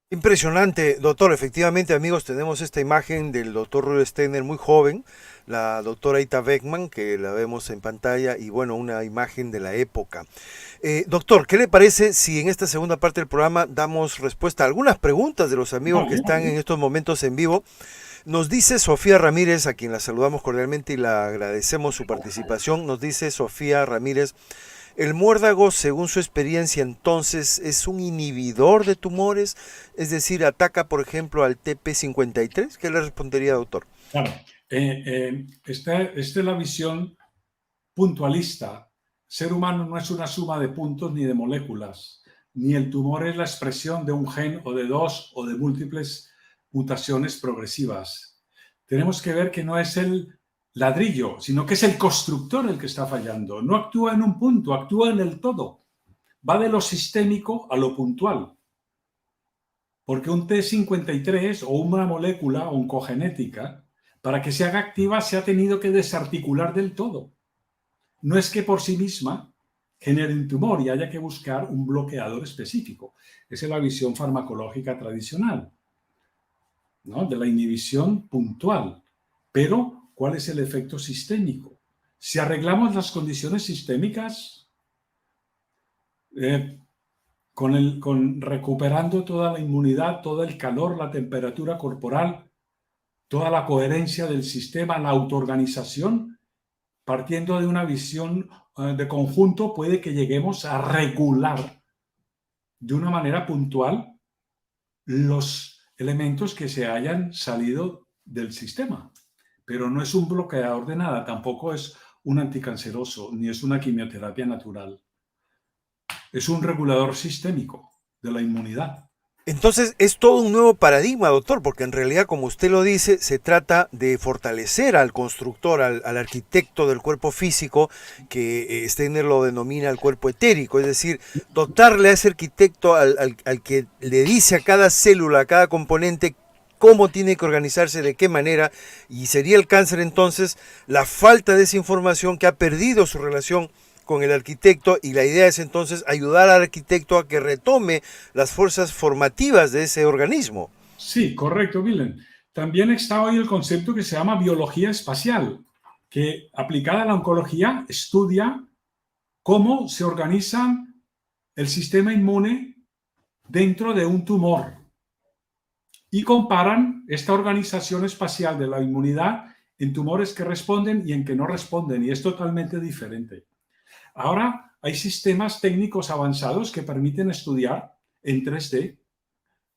Impresionante, doctor. Efectivamente, amigos, tenemos esta imagen del doctor Rudolf Steiner muy joven, la doctora Ita Beckmann, que la vemos en pantalla, y bueno, una imagen de la época. Doctor, ¿qué le parece si en esta segunda parte del programa damos respuesta a algunas preguntas de los amigos que están en estos momentos en vivo? Nos dice Sofía Ramírez, a quien la saludamos cordialmente y la agradecemos su participación. Nos dice Sofía Ramírez: ¿el muérdago, según su experiencia entonces, es un inhibidor de tumores? Es decir, ¿ataca, por ejemplo, al TP53? ¿Qué le respondería, doctor? Claro, esta es la visión puntualista. Ser humano no es una suma de puntos ni de moléculas, ni el tumor es la expresión de un gen o de dos o de múltiples mutaciones progresivas. Tenemos que ver que no es el ladrillo, sino que es el constructor el que está fallando. No actúa en un punto, actúa en el todo. Va de lo sistémico a lo puntual. Porque un T53 o una molécula oncogenética, para que se haga activa, se ha tenido que desarticular del todo. No es que por sí misma genere un tumor y haya que buscar un bloqueador específico. Esa es la visión farmacológica tradicional, ¿no? De la inhibición puntual. Pero ¿cuál es el efecto sistémico? Si arreglamos las condiciones sistémicas, recuperando toda la inmunidad, todo el calor, la temperatura corporal, toda la coherencia del sistema, la autoorganización, partiendo de una visión de conjunto, puede que lleguemos a regular de una manera puntual los elementos que se hayan salido del sistema. Pero no es un bloqueador de nada, tampoco es un anticanceroso, ni es una quimioterapia natural. Es un regulador sistémico de la inmunidad. Entonces es todo un nuevo paradigma, doctor, porque en realidad, como usted lo dice, se trata de fortalecer al constructor, al arquitecto del cuerpo físico, que Steiner lo denomina el cuerpo etérico, es decir, dotarle a ese arquitecto al que le dice a cada célula, a cada componente, cómo tiene que organizarse, de qué manera, y sería el cáncer entonces la falta de esa información que ha perdido su relación con el arquitecto, y la idea es entonces ayudar al arquitecto a que retome las fuerzas formativas de ese organismo. Sí, correcto, Willem. También está hoy el concepto que se llama biología espacial, que aplicada a la oncología estudia cómo se organiza el sistema inmune dentro de un tumor y comparan esta organización espacial de la inmunidad en tumores que responden y en que no responden, y es totalmente diferente. Ahora hay sistemas técnicos avanzados que permiten estudiar en 3D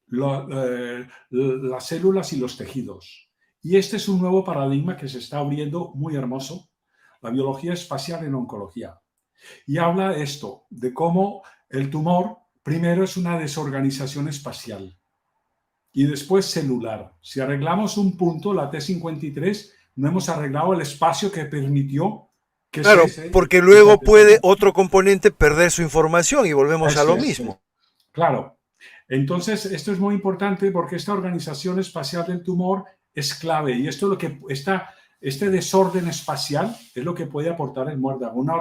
las células y los tejidos. Y este es un nuevo paradigma que se está abriendo muy hermoso, la biología espacial en oncología. Y habla esto, de cómo el tumor primero es una desorganización espacial y después celular. Si arreglamos un punto, la T53, no hemos arreglado el espacio que permitió. Claro, porque luego puede otro componente perder su información y volvemos a lo mismo. Claro. Entonces, esto es muy importante porque esta organización espacial del tumor es clave, y esto es lo que está Este desorden espacial es lo que puede aportar el muérdago, una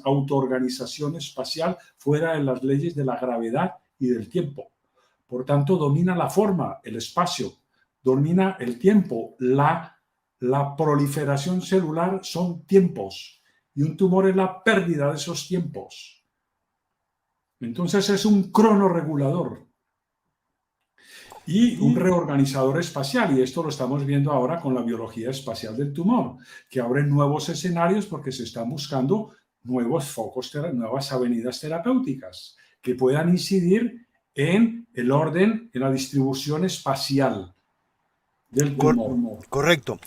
autoorganización espacial fuera de las leyes de la gravedad y del tiempo. Por tanto, domina la forma, el espacio, domina el tiempo, la proliferación celular son tiempos y un tumor es la pérdida de esos tiempos. Entonces es un cronorregulador y un reorganizador espacial, y esto lo estamos viendo ahora con la biología espacial del tumor, que abre nuevos escenarios porque se están buscando nuevos focos, nuevas avenidas terapéuticas que puedan incidir en el orden, en la distribución espacial del tumor. Correcto.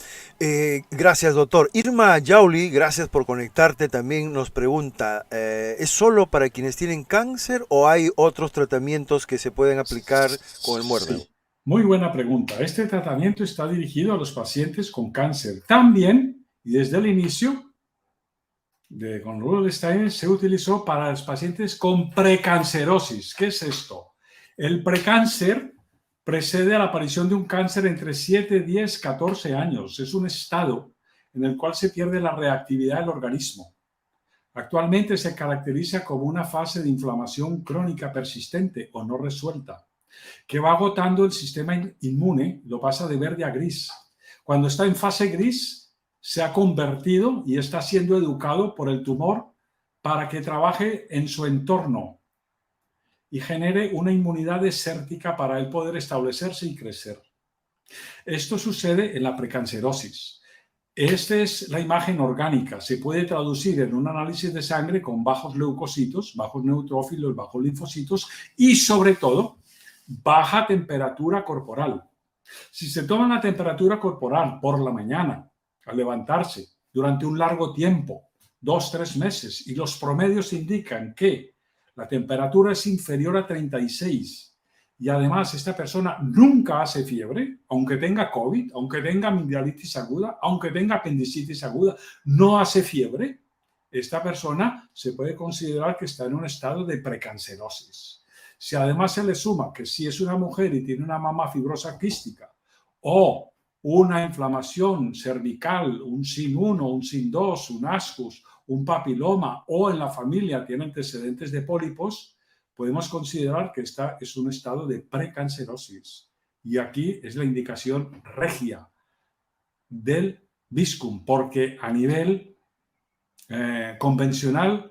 Gracias, doctor. Irma Yauli, gracias por conectarte, también nos pregunta, ¿es solo para quienes tienen cáncer o hay otros tratamientos que se pueden aplicar con el muérdago? Sí, muy buena pregunta. Este tratamiento está dirigido a los pacientes con cáncer. También, y desde el inicio, con Rudolf Steiner, se utilizó para los pacientes con precancerosis. ¿Qué es esto? El precáncer precede a la aparición de un cáncer entre 7, 10, 14 años. Es un estado en el cual se pierde la reactividad del organismo. Actualmente se caracteriza como una fase de inflamación crónica persistente o no resuelta, que va agotando el sistema inmune, lo pasa de verde a gris. Cuando está en fase gris, se ha convertido y está siendo educado por el tumor para que trabaje en su entorno y genere una inmunidad desértica para él poder establecerse y crecer. Esto sucede en la precancerosis. Esta es la imagen orgánica. Se puede traducir en un análisis de sangre con bajos leucocitos, bajos neutrófilos, bajos linfocitos y, sobre todo, baja temperatura corporal. Si se toma la temperatura corporal por la mañana, al levantarse, durante un largo tiempo, 2-3 meses, y los promedios indican que la temperatura es inferior a 36 y además esta persona nunca hace fiebre, aunque tenga COVID, aunque tenga amigdalitis aguda, aunque tenga apendicitis aguda, no hace fiebre, esta persona se puede considerar que está en un estado de precancerosis. Si además se le suma que si es una mujer y tiene una mama fibrosa quística o una inflamación cervical, un SIN1, un SIN2, un ascus, un papiloma o en la familia tiene antecedentes de pólipos, podemos considerar que esta es un estado de precancerosis. Y aquí es la indicación regia del Viscum, porque a nivel convencional,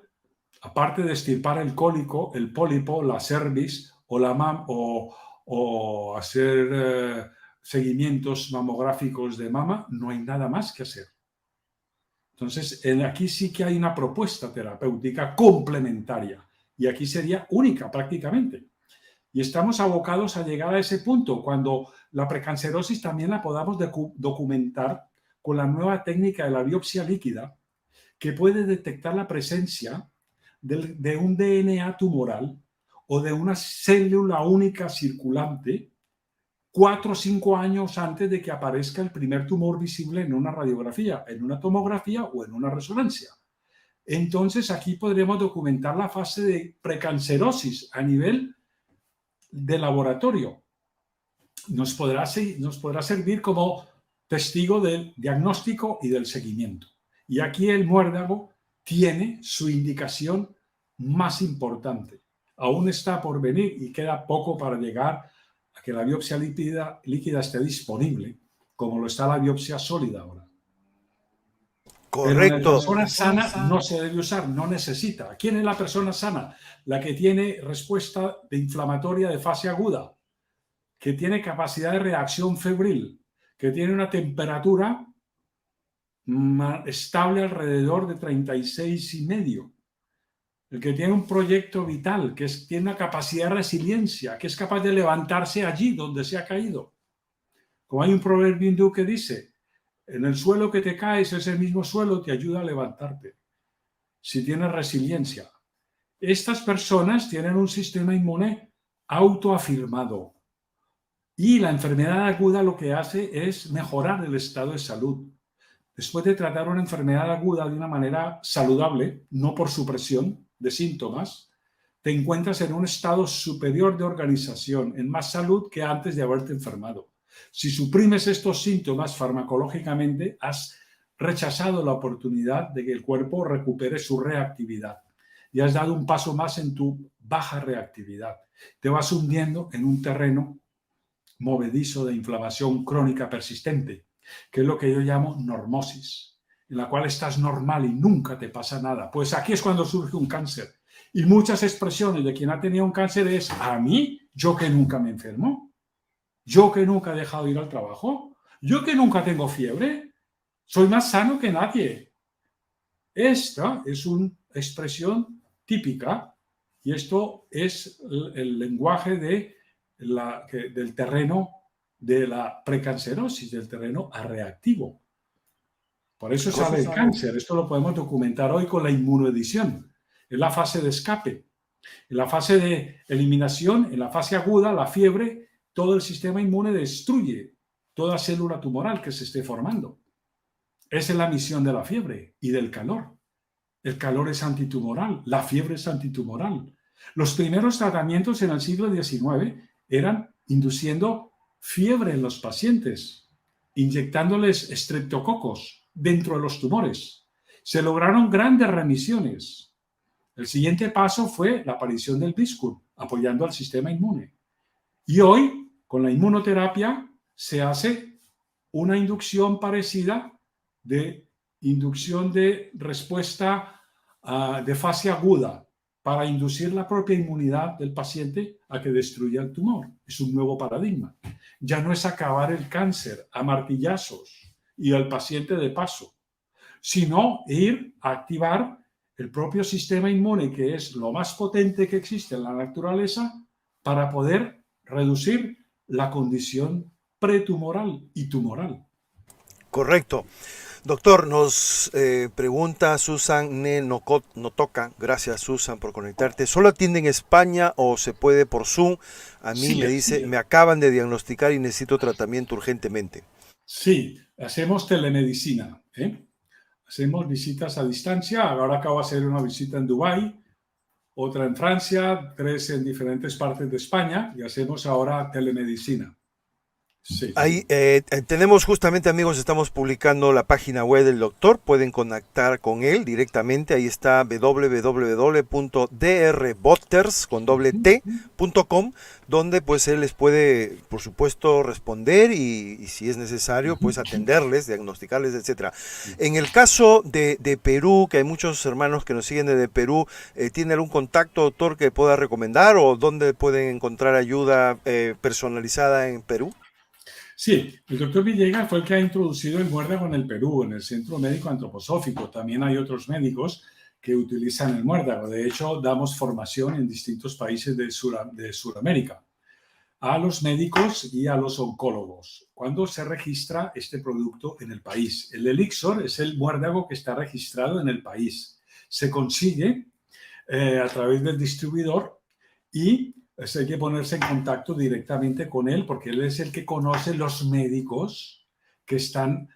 aparte de extirpar el cólico, el pólipo, la cervix o la o hacer seguimientos mamográficos de mama, no hay nada más que hacer. Entonces, aquí sí que hay una propuesta terapéutica complementaria y aquí sería única prácticamente. Y estamos abocados a llegar a ese punto cuando la precancerosis también la podamos documentar con la nueva técnica de la biopsia líquida que puede detectar la presencia de un DNA tumoral o de una célula única circulante 4 o 5 años antes de que aparezca el primer tumor visible en una radiografía, en una tomografía o en una resonancia. Entonces, aquí podremos documentar la fase de precancerosis a nivel de laboratorio. Nos podrá servir como testigo del diagnóstico y del seguimiento. Y aquí el muérdago tiene su indicación más importante. Aún está por venir y queda poco para llegar a que la biopsia líquida esté disponible, como lo está la biopsia sólida ahora. Correcto. Pero la persona sana no se debe usar, no necesita. ¿Quién es la persona sana? La que tiene respuesta de inflamatoria de fase aguda, que tiene capacidad de reacción febril, que tiene una temperatura estable alrededor de 36,5. El que tiene un proyecto vital, que tiene una capacidad de resiliencia, que es capaz de levantarse allí donde se ha caído. Como hay un proverbio hindú que dice, en el suelo que te caes, ese mismo suelo te ayuda a levantarte. Si tienes resiliencia. Estas personas tienen un sistema inmune autoafirmado. Y la enfermedad aguda lo que hace es mejorar el estado de salud. Después de tratar una enfermedad aguda de una manera saludable, no por supresión de síntomas, te encuentras en un estado superior de organización, en más salud que antes de haberte enfermado. Si suprimes estos síntomas farmacológicamente, has rechazado la oportunidad de que el cuerpo recupere su reactividad y has dado un paso más en tu baja reactividad. Te vas hundiendo en un terreno movedizo de inflamación crónica persistente, que es lo que yo llamo normosis, en la cual estás normal y nunca te pasa nada. Pues aquí es cuando surge un cáncer. Y muchas expresiones de quien ha tenido un cáncer es: a mí, yo que nunca me enfermo, yo que nunca he dejado de ir al trabajo, yo que nunca tengo fiebre, soy más sano que nadie. Esta es una expresión típica y esto es el lenguaje del terreno de la precancerosis, del terreno reactivo. Por eso sale el cáncer. Esto lo podemos documentar hoy con la inmunoedición. Es la fase de escape. En la fase de eliminación, en la fase aguda, la fiebre, todo el sistema inmune destruye toda célula tumoral que se esté formando. Esa es la misión de la fiebre y del calor. El calor es antitumoral, la fiebre es antitumoral. Los primeros tratamientos en el siglo XIX eran induciendo fiebre en los pacientes, inyectándoles estreptococos dentro de los tumores. Se lograron grandes remisiones. El siguiente paso fue la aparición del Biscut, apoyando al sistema inmune. Y hoy, con la inmunoterapia, se hace una inducción parecida de inducción de respuesta de fase aguda para inducir la propia inmunidad del paciente a que destruya el tumor. Es un nuevo paradigma. Ya no es acabar el cáncer a martillazos y al paciente de paso, sino ir a activar el propio sistema inmune, que es lo más potente que existe en la naturaleza, para poder reducir la condición pretumoral y tumoral. Correcto. Doctor, nos pregunta Susan Notoca, gracias Susan por conectarte. ¿Solo atiende en España o se puede por Zoom? A mí me dice, me acaban de diagnosticar y necesito tratamiento urgentemente. Sí, hacemos telemedicina, hacemos visitas a distancia. Ahora acabo de hacer una visita en Dubái, otra en Francia, 3 en diferentes partes de España y hacemos ahora telemedicina. Sí. Ahí tenemos justamente, amigos, estamos publicando la página web del doctor, pueden contactar con él directamente, ahí está www.drbotters.com, donde pues él les puede, por supuesto, responder y si es necesario, pues atenderles, diagnosticarles, etcétera. En el caso de Perú, que hay muchos hermanos que nos siguen desde Perú, ¿tiene algún contacto, doctor, que pueda recomendar o dónde pueden encontrar ayuda personalizada en Perú? Sí, el doctor Villegas fue el que ha introducido el muérdago en el Perú, en el Centro Médico Antroposófico. También hay otros médicos que utilizan el muérdago. De hecho, damos formación en distintos países de Sudamérica a los médicos y a los oncólogos cuando se registra este producto en el país. El Elixir es el muérdago que está registrado en el país. Se consigue a través del distribuidor y hay que ponerse en contacto directamente con él porque él es el que conoce los médicos que están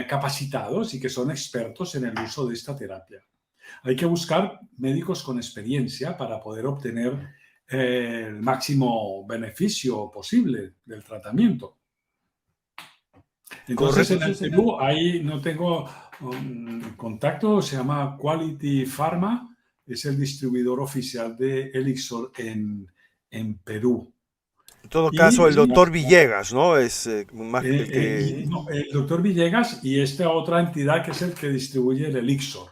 capacitados y que son expertos en el uso de esta terapia. Hay que buscar médicos con experiencia para poder obtener el máximo beneficio posible del tratamiento. Entonces, en el Perú, ahí no tengo contacto, se llama Quality Pharma, es el distribuidor oficial de Elixir en Perú. En todo caso, el doctor Villegas, ¿no? Es más el doctor Villegas y esta otra entidad que es el que distribuye el Elixir.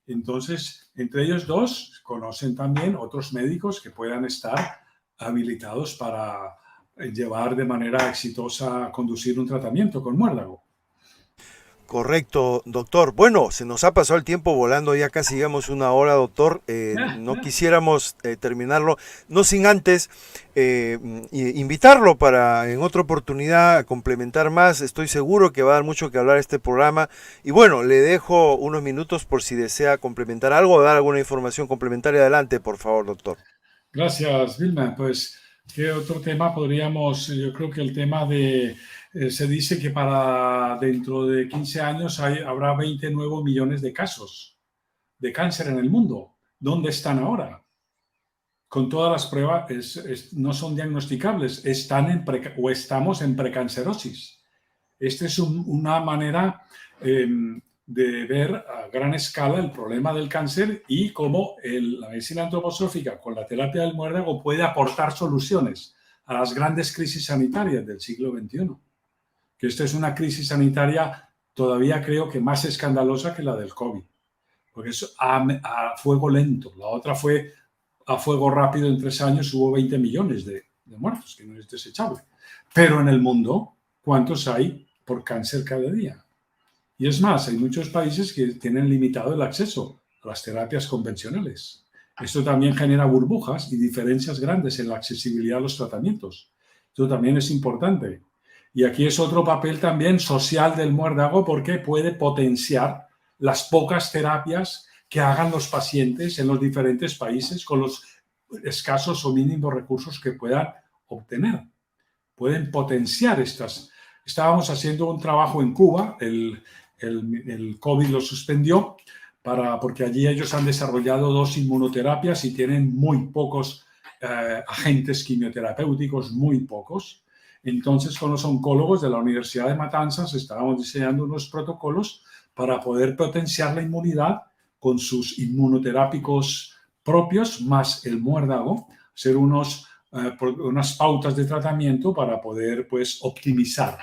Entonces, entre ellos dos conocen también otros médicos que puedan estar habilitados para llevar de manera exitosa, conducir un tratamiento con muérdago. Correcto, doctor. Bueno, se nos ha pasado el tiempo volando, ya casi llegamos una hora, doctor. No quisiéramos terminarlo, no sin antes invitarlo para en otra oportunidad complementar más. Estoy seguro que va a dar mucho que hablar este programa. Y bueno, le dejo unos minutos por si desea complementar algo o dar alguna información complementaria. Adelante, por favor, doctor. Gracias, Vilma. Pues, ¿qué otro tema podríamos? Yo creo que el tema de... se dice que para dentro de 15 años habrá 20 nuevos millones de casos de cáncer en el mundo. ¿Dónde están ahora? Con todas las pruebas no son diagnosticables, estamos en precancerosis. Esta es una manera de ver a gran escala el problema del cáncer y cómo la medicina antroposófica con la terapia del muérdago puede aportar soluciones a las grandes crisis sanitarias del siglo XXI. Que esta es una crisis sanitaria todavía creo que más escandalosa que la del COVID, porque es a fuego lento. La otra fue a fuego rápido, en 3 años hubo 20 millones de muertos, que no es desechable. Pero en el mundo, ¿cuántos hay por cáncer cada día? Y es más, hay muchos países que tienen limitado el acceso a las terapias convencionales. Esto también genera burbujas y diferencias grandes en la accesibilidad a los tratamientos. Esto también es importante. Y aquí es otro papel también social del muérdago, porque puede potenciar las pocas terapias que hagan los pacientes en los diferentes países con los escasos o mínimos recursos que puedan obtener. Pueden potenciar estas. Estábamos haciendo un trabajo en Cuba, el COVID lo suspendió, porque allí ellos han desarrollado 2 inmunoterapias y tienen muy pocos agentes quimioterapéuticos, muy pocos. Entonces, con los oncólogos de la Universidad de Matanzas estábamos diseñando unos protocolos para poder potenciar la inmunidad con sus inmunoterápicos propios, más el muérdago, hacer unas pautas de tratamiento para poder, pues, optimizar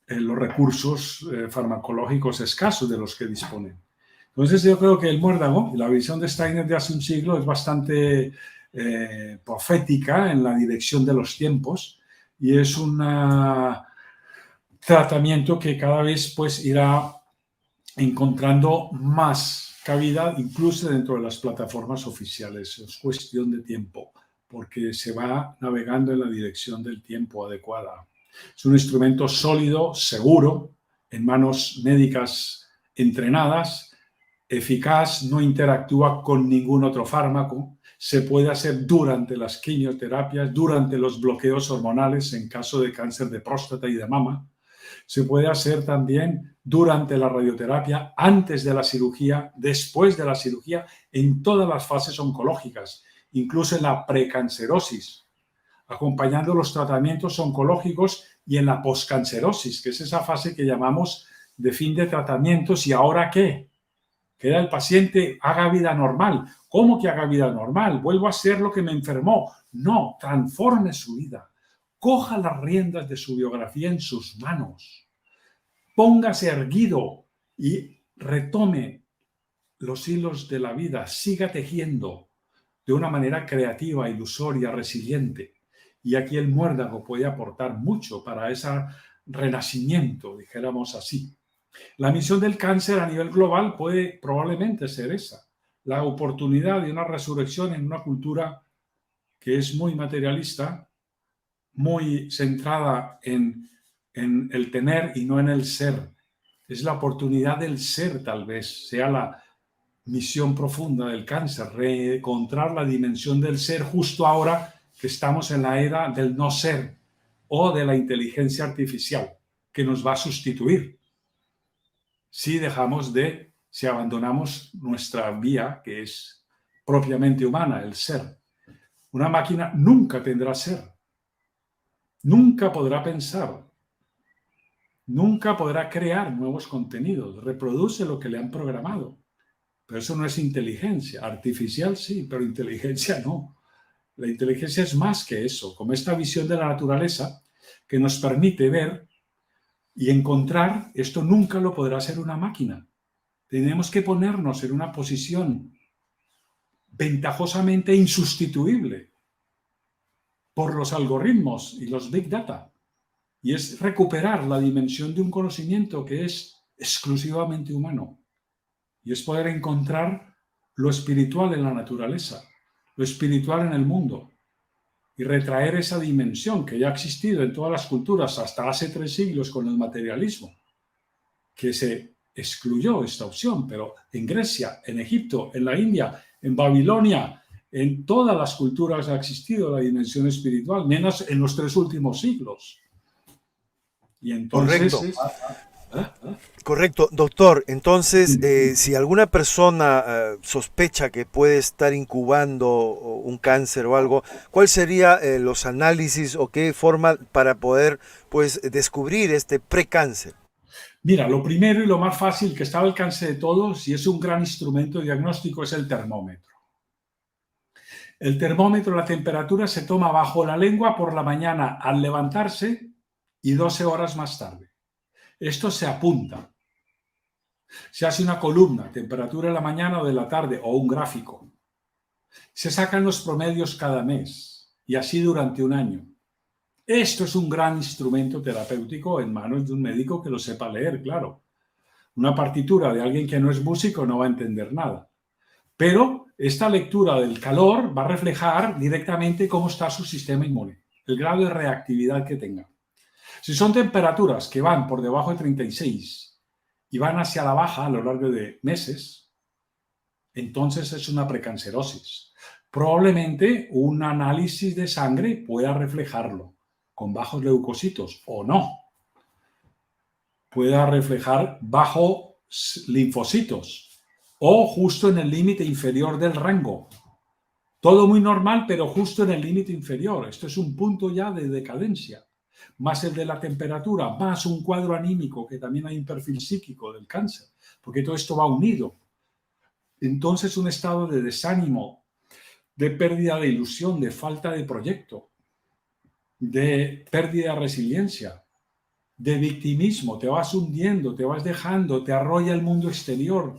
los recursos farmacológicos escasos de los que disponen. Entonces, yo creo que el muérdago, la visión de Steiner de hace un siglo, es bastante profética en la dirección de los tiempos, y es un tratamiento que cada vez, pues, irá encontrando más cabida incluso dentro de las plataformas oficiales. Es cuestión de tiempo, porque se va navegando en la dirección del tiempo adecuada. Es un instrumento sólido, seguro, en manos médicas entrenadas, eficaz, no interactúa con ningún otro fármaco, se puede hacer durante las quimioterapias, durante los bloqueos hormonales en caso de cáncer de próstata y de mama, se puede hacer también durante la radioterapia, antes de la cirugía, después de la cirugía, en todas las fases oncológicas, incluso en la precancerosis, acompañando los tratamientos oncológicos, y en la poscancerosis, que es esa fase que llamamos de fin de tratamientos. ¿Y ahora qué? Que el paciente haga vida normal. ¿Cómo que haga vida normal? ¿Vuelvo a hacer lo que me enfermó? No, transforme su vida. Coja las riendas de su biografía en sus manos. Póngase erguido y retome los hilos de la vida. Siga tejiendo de una manera creativa, ilusoria, resiliente. Y aquí el muérdago puede aportar mucho para ese renacimiento, dijéramos así. La misión del cáncer a nivel global puede probablemente ser esa, la oportunidad de una resurrección en una cultura que es muy materialista, muy centrada en el tener y no en el ser. Es la oportunidad del ser, tal vez, sea la misión profunda del cáncer, reencontrar la dimensión del ser justo ahora que estamos en la era del no ser o de la inteligencia artificial, que nos va a sustituir si abandonamos nuestra vía, que es propiamente humana, el ser. Una máquina nunca tendrá ser, nunca podrá pensar, nunca podrá crear nuevos contenidos, reproduce lo que le han programado. Pero eso no es inteligencia. Artificial sí, pero inteligencia no. La inteligencia es más que eso, como esta visión de la naturaleza que nos permite ver y encontrar. Esto nunca lo podrá hacer una máquina. Tenemos que ponernos en una posición ventajosamente insustituible por los algoritmos y los big data. Y es recuperar la dimensión de un conocimiento que es exclusivamente humano. Y es poder encontrar lo espiritual en la naturaleza, lo espiritual en el mundo, y retraer esa dimensión que ya ha existido en todas las culturas hasta hace 3 siglos con el materialismo, que se excluyó esta opción, pero en Grecia, en Egipto, en la India, en Babilonia, en todas las culturas ha existido la dimensión espiritual, menos en los 3 últimos siglos. Y entonces... Correcto, doctor. Entonces, si alguna persona sospecha que puede estar incubando un cáncer o algo, ¿cuál sería los análisis o qué forma para poder, pues, descubrir este precáncer? Mira, lo primero y lo más fácil que está al alcance de todos y es un gran instrumento diagnóstico es el termómetro. El termómetro, la temperatura se toma bajo la lengua por la mañana al levantarse y 12 horas más tarde. Esto se apunta. Se hace una columna, temperatura de la mañana o de la tarde, o un gráfico. Se sacan los promedios cada mes y así durante un año. Esto es un gran instrumento terapéutico en manos de un médico que lo sepa leer, claro. Una partitura de alguien que no es músico no va a entender nada. Pero esta lectura del calor va a reflejar directamente cómo está su sistema inmune, el grado de reactividad que tenga. Si son temperaturas que van por debajo de 36 y van hacia la baja a lo largo de meses, entonces es una precancerosis. Probablemente un análisis de sangre pueda reflejarlo, con bajos leucocitos o no. Pueda reflejar bajos linfocitos o justo en el límite inferior del rango. Todo muy normal, pero justo en el límite inferior. Esto es un punto ya de decadencia. Más el de la temperatura, más un cuadro anímico, que también hay un perfil psíquico del cáncer, porque todo esto va unido. Entonces un estado de desánimo, de pérdida de ilusión, de falta de proyecto, de pérdida de resiliencia, de victimismo, te vas hundiendo, te vas dejando, te arrolla el mundo exterior,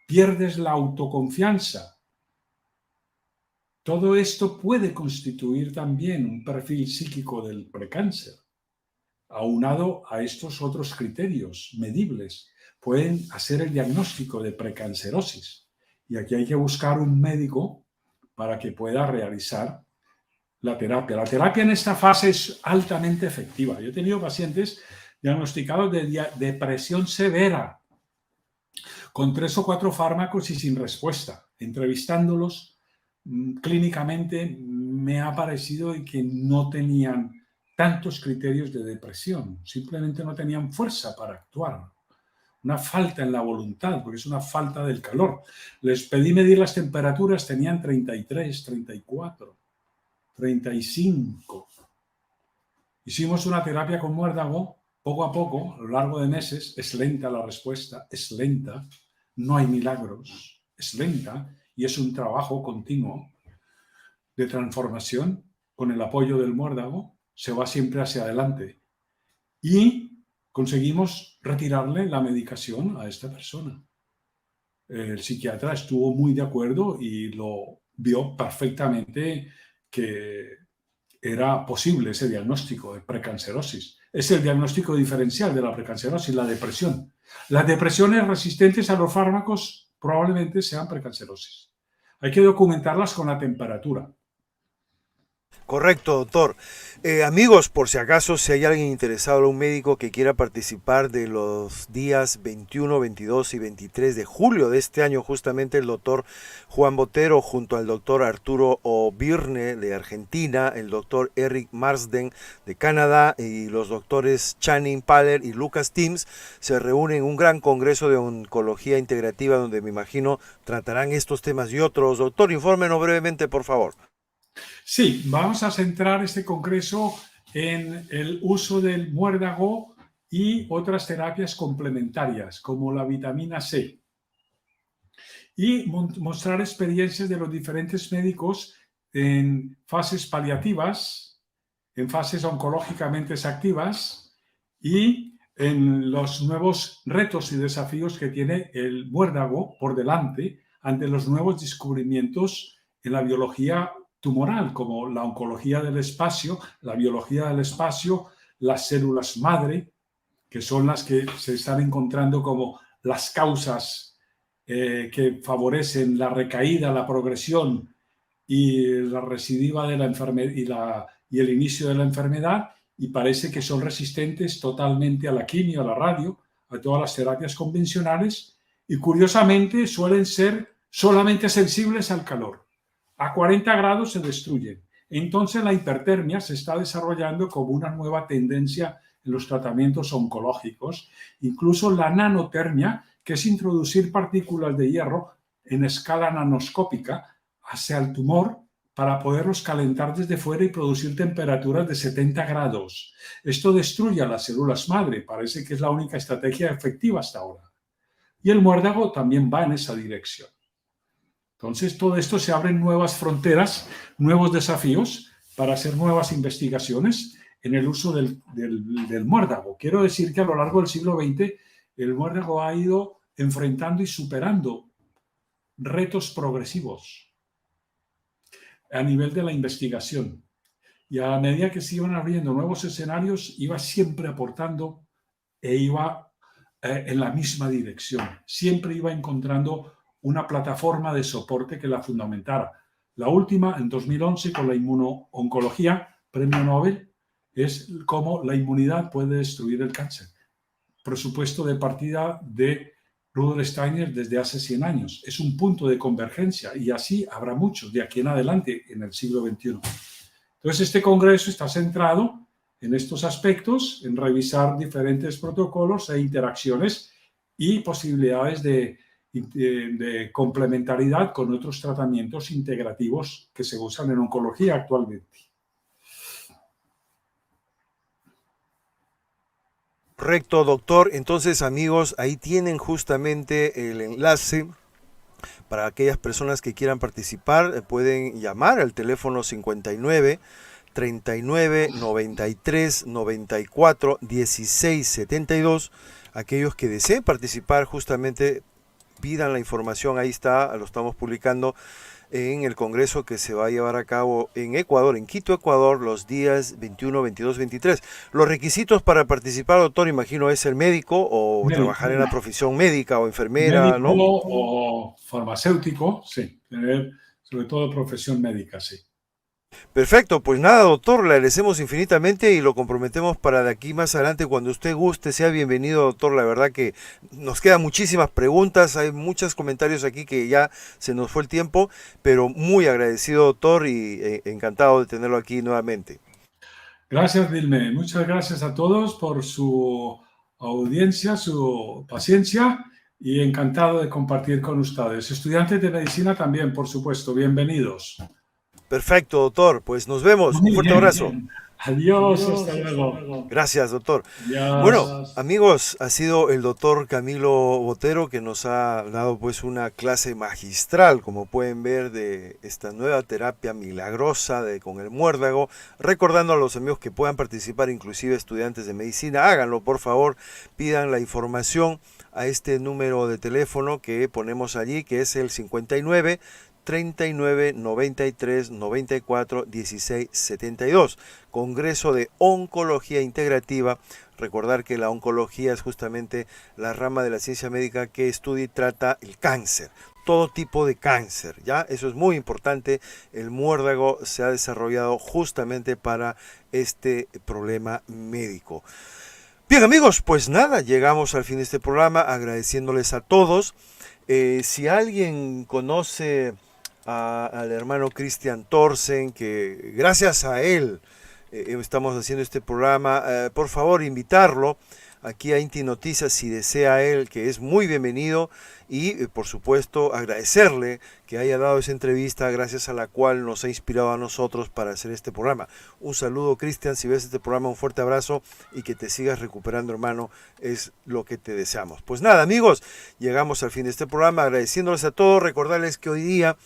pierdes la autoconfianza. Todo esto puede constituir también un perfil psíquico del precáncer. Aunado a estos otros criterios medibles, pueden hacer el diagnóstico de precancerosis. Y aquí hay que buscar un médico para que pueda realizar la terapia. La terapia en esta fase es altamente efectiva. Yo he tenido pacientes diagnosticados de depresión severa, con 3 o 4 fármacos y sin respuesta. Entrevistándolos clínicamente me ha parecido que no tenían tantos criterios de depresión, simplemente no tenían fuerza para actuar. Una falta en la voluntad, porque es una falta del calor. Les pedí medir las temperaturas, tenían 33, 34, 35. Hicimos una terapia con muérdago, poco a poco, a lo largo de meses. Es lenta la respuesta, es lenta, no hay milagros, es lenta y es un trabajo continuo de transformación con el apoyo del muérdago. Se va siempre hacia adelante y conseguimos retirarle la medicación a esta persona. El psiquiatra estuvo muy de acuerdo y lo vio perfectamente que era posible ese diagnóstico de precancerosis. Es el diagnóstico diferencial de la precancerosis, la depresión. Las depresiones resistentes a los fármacos probablemente sean precancerosis. Hay que documentarlas con la temperatura. Correcto, doctor. Amigos, por si acaso, si hay alguien interesado, un médico que quiera participar de los días 21, 22 y 23 de julio de este año, justamente el doctor Juan Botero junto al doctor Arturo O'Byrne de Argentina, el doctor Eric Marsden de Canadá y los doctores Channing Paller y Lucas Timms se reúnen en un gran congreso de oncología integrativa donde me imagino tratarán estos temas y otros. Doctor, infórmenos brevemente, por favor. Sí, vamos a centrar este congreso en el uso del muérdago y otras terapias complementarias, como la vitamina C. Y mostrar experiencias de los diferentes médicos en fases paliativas, en fases oncológicamente activas y en los nuevos retos y desafíos que tiene el muérdago por delante ante los nuevos descubrimientos en la biología tumoral, como la oncología del espacio, la biología del espacio, las células madre, que son las que se están encontrando como las causas que favorecen la recaída, la progresión y la recidiva de la enfermedad y el inicio de la enfermedad, y parece que son resistentes totalmente a la quimio, a la radio, a todas las terapias convencionales, y curiosamente suelen ser solamente sensibles al calor. A 40 grados se destruyen. Entonces la hipertermia se está desarrollando como una nueva tendencia en los tratamientos oncológicos, incluso la nanotermia, que es introducir partículas de hierro en escala nanoscópica hacia el tumor para poderlos calentar desde fuera y producir temperaturas de 70 grados. Esto destruye a las células madre, parece que es la única estrategia efectiva hasta ahora. Y el muérdago también va en esa dirección. Entonces, todo esto se abren nuevas fronteras, nuevos desafíos para hacer nuevas investigaciones en el uso del muérdago. Quiero decir que a lo largo del siglo XX el muérdago ha ido enfrentando y superando retos progresivos a nivel de la investigación. Y a medida que se iban abriendo nuevos escenarios, iba siempre aportando e iba en la misma dirección. Siempre iba encontrando una plataforma de soporte que la fundamentara. La última, en 2011, con la inmunooncología, premio Nobel, es cómo la inmunidad puede destruir el cáncer. Presupuesto de partida de Rudolf Steiner desde hace 100 años. Es un punto de convergencia y así habrá muchos de aquí en adelante en el siglo XXI. Entonces, este congreso está centrado en estos aspectos, en revisar diferentes protocolos e interacciones y posibilidades de complementariedad con otros tratamientos integrativos que se usan en oncología actualmente. Correcto, doctor. Entonces, amigos, ahí tienen justamente el enlace para aquellas personas que quieran participar. Pueden llamar al teléfono 59 39 93 94 16 72. Aquellos que deseen participar, justamente pidan la información. Ahí está, lo estamos publicando en el congreso que se va a llevar a cabo en Ecuador, en Quito, Ecuador, los días 21, 22, 23. Los requisitos para participar, doctor, imagino es ser médico o trabajar en la profesión médica o enfermera, médico, ¿no? O farmacéutico, sí, tener sobre todo profesión médica, sí. Perfecto, pues nada, doctor, le agradecemos infinitamente y lo comprometemos para de aquí más adelante, cuando usted guste, sea bienvenido, doctor. La verdad que nos quedan muchísimas preguntas, hay muchos comentarios aquí que ya se nos fue el tiempo, pero muy agradecido, doctor, y encantado de tenerlo aquí nuevamente. Gracias, Dilme. Muchas gracias a todos por su audiencia, su paciencia, y encantado de compartir con ustedes. Estudiantes de medicina también, por supuesto, bienvenidos. Perfecto, doctor. Pues nos vemos. Un fuerte abrazo. Adiós, hasta luego. Gracias, doctor. Adiós. Bueno, amigos, ha sido el doctor Camilo Botero que nos ha dado pues una clase magistral, como pueden ver, de esta nueva terapia milagrosa con el muérdago. Recordando a los amigos que puedan participar, inclusive estudiantes de medicina, háganlo por favor, pidan la información a este número de teléfono que ponemos allí, que es el 59 39 93 94 16 72. Congreso de Oncología Integrativa. Recordar que la oncología es justamente la rama de la ciencia médica que estudia y trata el cáncer, todo tipo de cáncer, ¿ya? Eso es muy importante. El muérdago se ha desarrollado justamente para este problema médico. Bien, amigos, pues nada, llegamos al fin de este programa, agradeciéndoles a todos. Si alguien conoce al hermano Cristian Thorsen, que gracias a él estamos haciendo este programa, por favor invitarlo aquí a Inti Noticias si desea él, que es muy bienvenido, y por supuesto agradecerle que haya dado esa entrevista, gracias a la cual nos ha inspirado a nosotros para hacer este programa. Un saludo, Cristian, si ves este programa, un fuerte abrazo y que te sigas recuperando, hermano, es lo que te deseamos. Pues nada, amigos, llegamos al fin de este programa, agradeciéndoles a todos, recordarles que hoy día,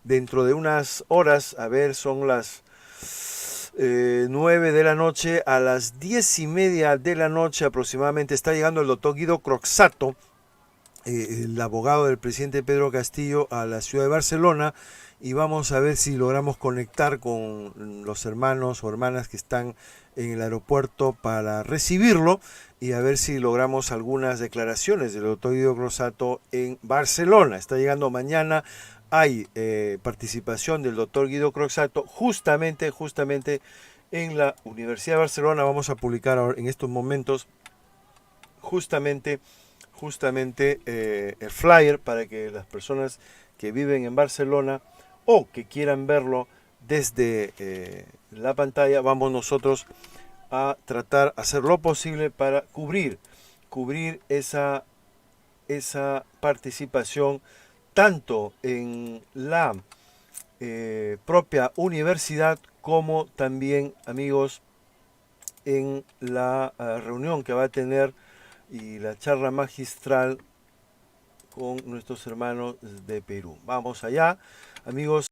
dentro de unas horas, a ver, son las 9 de la noche, a las 10:30 de la noche aproximadamente, está llegando el doctor Guido Croxatto, el abogado del presidente Pedro Castillo, a la ciudad de Barcelona, y vamos a ver si logramos conectar con los hermanos o hermanas que están en el aeropuerto para recibirlo, y a ver si logramos algunas declaraciones del doctor Guido Croxatto en Barcelona. Está llegando mañana. Hay participación del doctor Guido Croxatto justamente en la Universidad de Barcelona. Vamos a publicar ahora, en estos momentos, justamente el flyer para que las personas que viven en Barcelona o que quieran verlo desde la pantalla, vamos nosotros a tratar, hacer lo posible para cubrir esa participación, tanto en la propia universidad, como también, amigos, en la reunión que va a tener y la charla magistral con nuestros hermanos de Perú. Vamos allá, amigos.